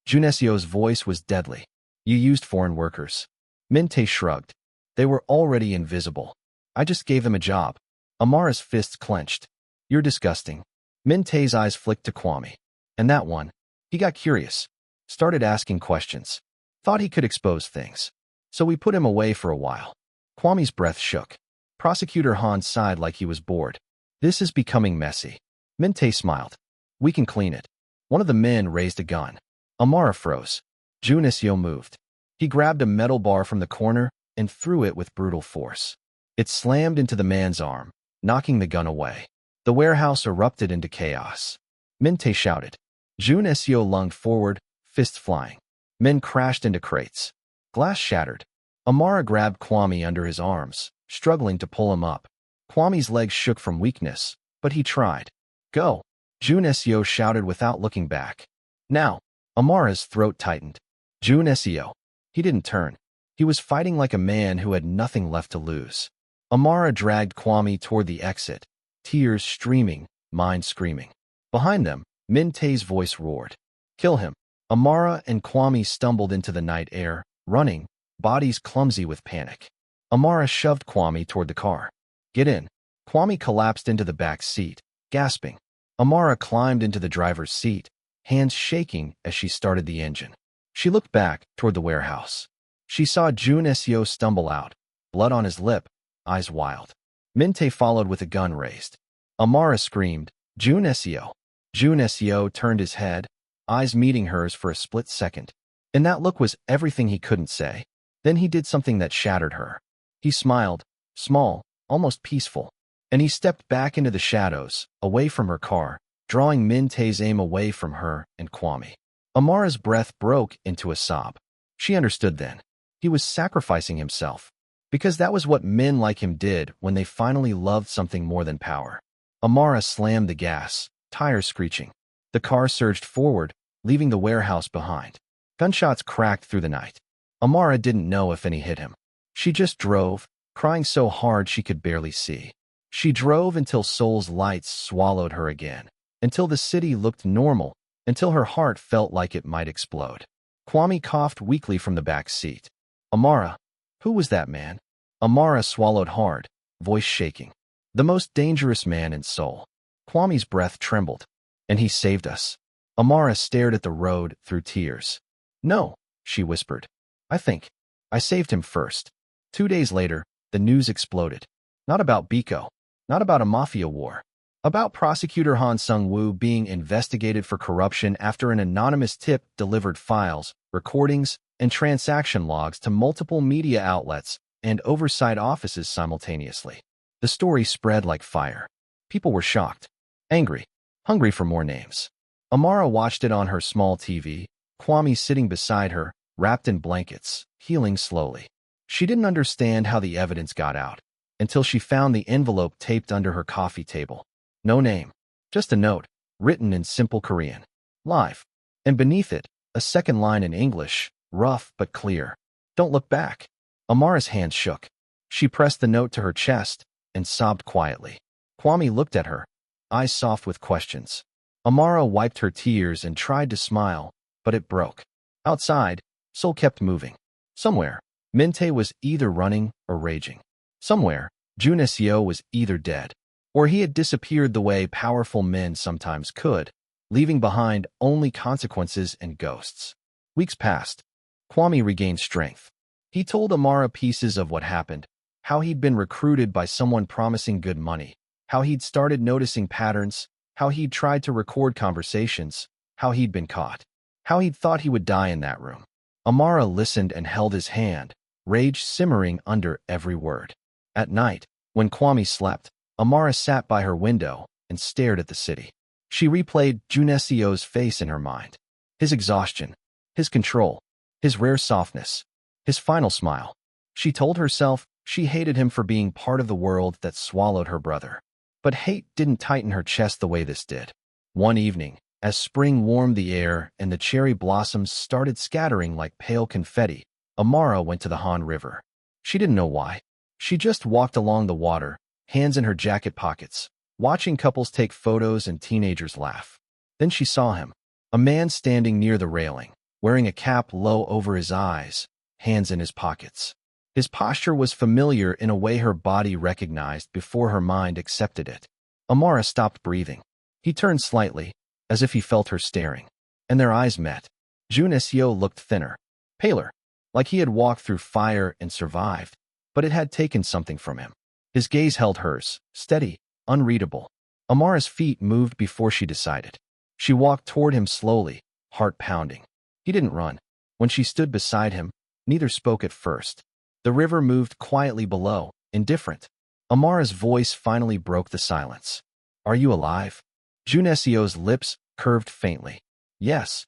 Jun Seo's voice was deadly. You used foreign workers. Min-tae shrugged. They were already invisible. I just gave them a job. Amara's fists clenched. You're disgusting. Min-tae's eyes flicked to Kwame. And that one. He got curious. Started asking questions. Thought he could expose things. So we put him away for a while. Kwame's breath shook. Prosecutor Han sighed like he was bored. This is becoming messy. Min-tae smiled. We can clean it. One of the men raised a gun. Amara froze. Jun Seo moved. He grabbed a metal bar from the corner and threw it with brutal force. It slammed into the man's arm, knocking the gun away. The warehouse erupted into chaos. Min-tae shouted. Jun Seo lunged forward, fists flying. Men crashed into crates. Glass shattered. Amara grabbed Kwame under his arms, struggling to pull him up. Kwame's legs shook from weakness, but he tried. Go! Jun Seo shouted without looking back. Now! Amara's throat tightened. Jun Seo. He didn't turn. He was fighting like a man who had nothing left to lose. Amara dragged Kwame toward the exit, tears streaming, mind screaming. Behind them, Min-tae's voice roared. Kill him. Amara and Kwame stumbled into the night air, running, bodies clumsy with panic. Amara shoved Kwame toward the car. Get in. Kwame collapsed into the back seat, gasping. Amara climbed into the driver's seat, hands shaking as she started the engine. She looked back toward the warehouse. She saw Jun Seo stumble out, blood on his lip, eyes wild. Min-tae followed with a gun raised. Amara screamed, Jun Seo. Jun Seo turned his head, eyes meeting hers for a split second. And that look was everything he couldn't say. Then he did something that shattered her. He smiled, small, almost peaceful. And he stepped back into the shadows, away from her car, drawing Min-tae's aim away from her and Kwame. Amara's breath broke into a sob. She understood then. He was sacrificing himself. Because that was what men like him did when they finally loved something more than power. Amara slammed the gas, tires screeching. The car surged forward, leaving the warehouse behind. Gunshots cracked through the night. Amara didn't know if any hit him. She just drove, crying so hard she could barely see. She drove until Seoul's lights swallowed her again, until the city looked normal, until her heart felt like it might explode. Kwame coughed weakly from the back seat. Amara, who was that man? Amara swallowed hard, voice shaking. The most dangerous man in Seoul. Kwame's breath trembled. And he saved us. Amara stared at the road through tears. No, she whispered. I think. I saved him first. 2 days later, the news exploded. Not about Biko. Not about a mafia war. About Prosecutor Han Sung-woo being investigated for corruption after an anonymous tip delivered files, recordings, and transaction logs to multiple media outlets and oversight offices simultaneously. The story spread like fire. People were shocked, angry, hungry for more names. Amara watched it on her small TV, Kwame sitting beside her, wrapped in blankets, healing slowly. She didn't understand how the evidence got out, until she found the envelope taped under her coffee table. No name, just a note. written in simple Korean. Live. And beneath it, a second line in English, rough but clear. Don't look back. Amara's hands shook. She pressed the note to her chest and sobbed quietly. Kwame looked at her, eyes soft with questions. Amara wiped her tears and tried to smile, but it broke. Outside, Seoul kept moving. Somewhere, Minte was either running or raging. Somewhere, Jun Seo was either dead, or he had disappeared the way powerful men sometimes could, leaving behind only consequences and ghosts. Weeks passed. Kwame regained strength. He told Amara pieces of what happened, how he'd been recruited by someone promising good money, how he'd started noticing patterns, how he'd tried to record conversations, how he'd been caught, how he'd thought he would die in that room. Amara listened and held his hand, rage simmering under every word. At night, when Kwame slept, Amara sat by her window and stared at the city. She replayed Jun Seo's face in her mind. His exhaustion, his control, his rare softness, his final smile. She told herself she hated him for being part of the world that swallowed her brother. But hate didn't tighten her chest the way this did. One evening, as spring warmed the air and the cherry blossoms started scattering like pale confetti, Amara went to the Han River. She didn't know why. She just walked along the water, hands in her jacket pockets, watching couples take photos and teenagers laugh. Then she saw him, a man standing near the railing, wearing a cap low over his eyes, hands in his pockets. His posture was familiar in a way her body recognized before her mind accepted it. Amara stopped breathing. He turned slightly, as if he felt her staring, and their eyes met. Jun Seo looked thinner, paler, like he had walked through fire and survived, but it had taken something from him. His gaze held hers, steady, unreadable. Amara's feet moved before she decided. She walked toward him slowly, heart pounding. He didn't run. When she stood beside him, neither spoke at first. The river moved quietly below, indifferent. Amara's voice finally broke the silence. Are you alive? Jun Seo's lips curved faintly. Yes.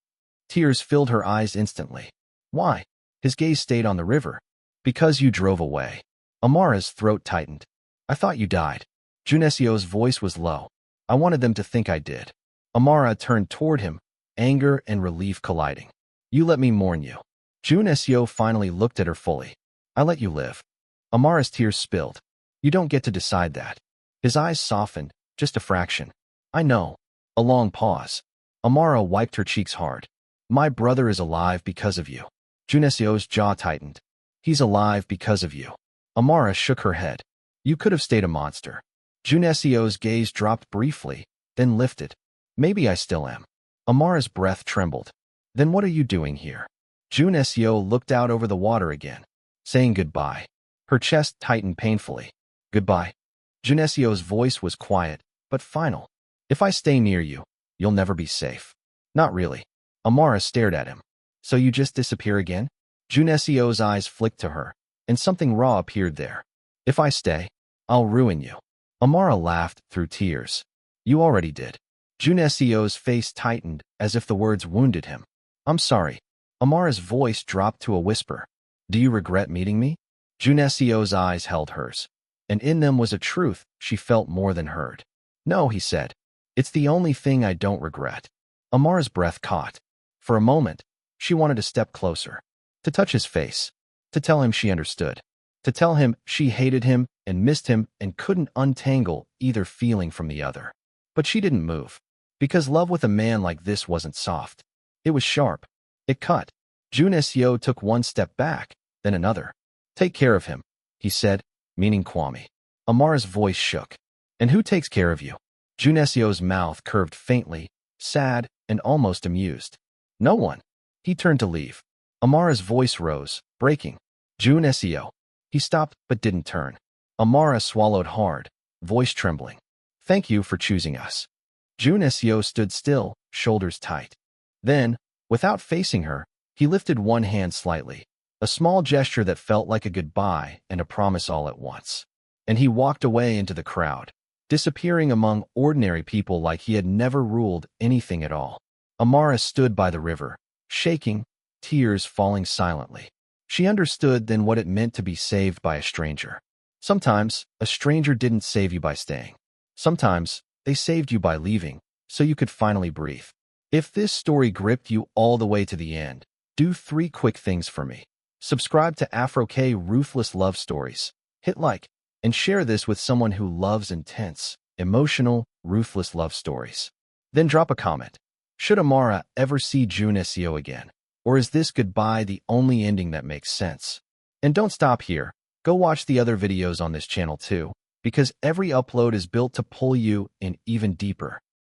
Tears filled her eyes instantly. Why? His gaze stayed on the river. Because you drove away. Amara's throat tightened. I thought you died. Jun Seo's voice was low. I wanted them to think I did. Amara turned toward him, anger and relief colliding. You let me mourn you. Jun Seo finally looked at her fully. I let you live. Amara's tears spilled. You don't get to decide that. His eyes softened, just a fraction. I know. A long pause. Amara wiped her cheeks hard. My brother is alive because of you. Jun Seo's jaw tightened. He's alive because of you. Amara shook her head. You could have stayed a monster. Jun Seo's gaze dropped briefly, then lifted. Maybe I still am. Amara's breath trembled. Then what are you doing here? Jun Seo looked out over the water again, saying goodbye. Her chest tightened painfully. Goodbye. Jun Seo's voice was quiet, but final. If I stay near you, you'll never be safe. Not really. Amara stared at him. So you just disappear again? Jun Seo's eyes flicked to her, and something raw appeared there. If I stay, I'll ruin you. Amara laughed through tears. You already did. Jun Seo's face tightened as if the words wounded him. I'm sorry. Amara's voice dropped to a whisper. Do you regret meeting me? Jun Seo's eyes held hers, and in them was a truth she felt more than heard. No, he said. It's the only thing I don't regret. Amara's breath caught. For a moment, she wanted to step closer, to touch his face, to tell him she understood, to tell him she hated him and missed him and couldn't untangle either feeling from the other. But she didn't move, because love with a man like this wasn't soft. It was sharp. It cut. Jun Seo took one step back, then another. Take care of him, he said, meaning Kwame. Amara's voice shook. And who takes care of you? Jun Seo's mouth curved faintly, sad and almost amused. No one. He turned to leave. Amara's voice rose, breaking. Jun Seo. He stopped but didn't turn. Amara swallowed hard, voice trembling. Thank you for choosing us. Jun Seo stood still, shoulders tight. Then, without facing her, he lifted one hand slightly, a small gesture that felt like a goodbye and a promise all at once. And he walked away into the crowd, disappearing among ordinary people like he had never ruled anything at all. Amara stood by the river, shaking, tears falling silently. She understood then what it meant to be saved by a stranger. Sometimes, a stranger didn't save you by staying. Sometimes, they saved you by leaving, so you could finally breathe. If this story gripped you all the way to the end, do 3 quick things for me. Subscribe to Afro-K Ruthless Love Stories, hit like, and share this with someone who loves intense, emotional, ruthless love stories. Then drop a comment. Should Amara ever see Jun Seo again? Or is this goodbye the only ending that makes sense? And don't stop here. Go watch the other videos on this channel too, because every upload is built to pull you in even deeper.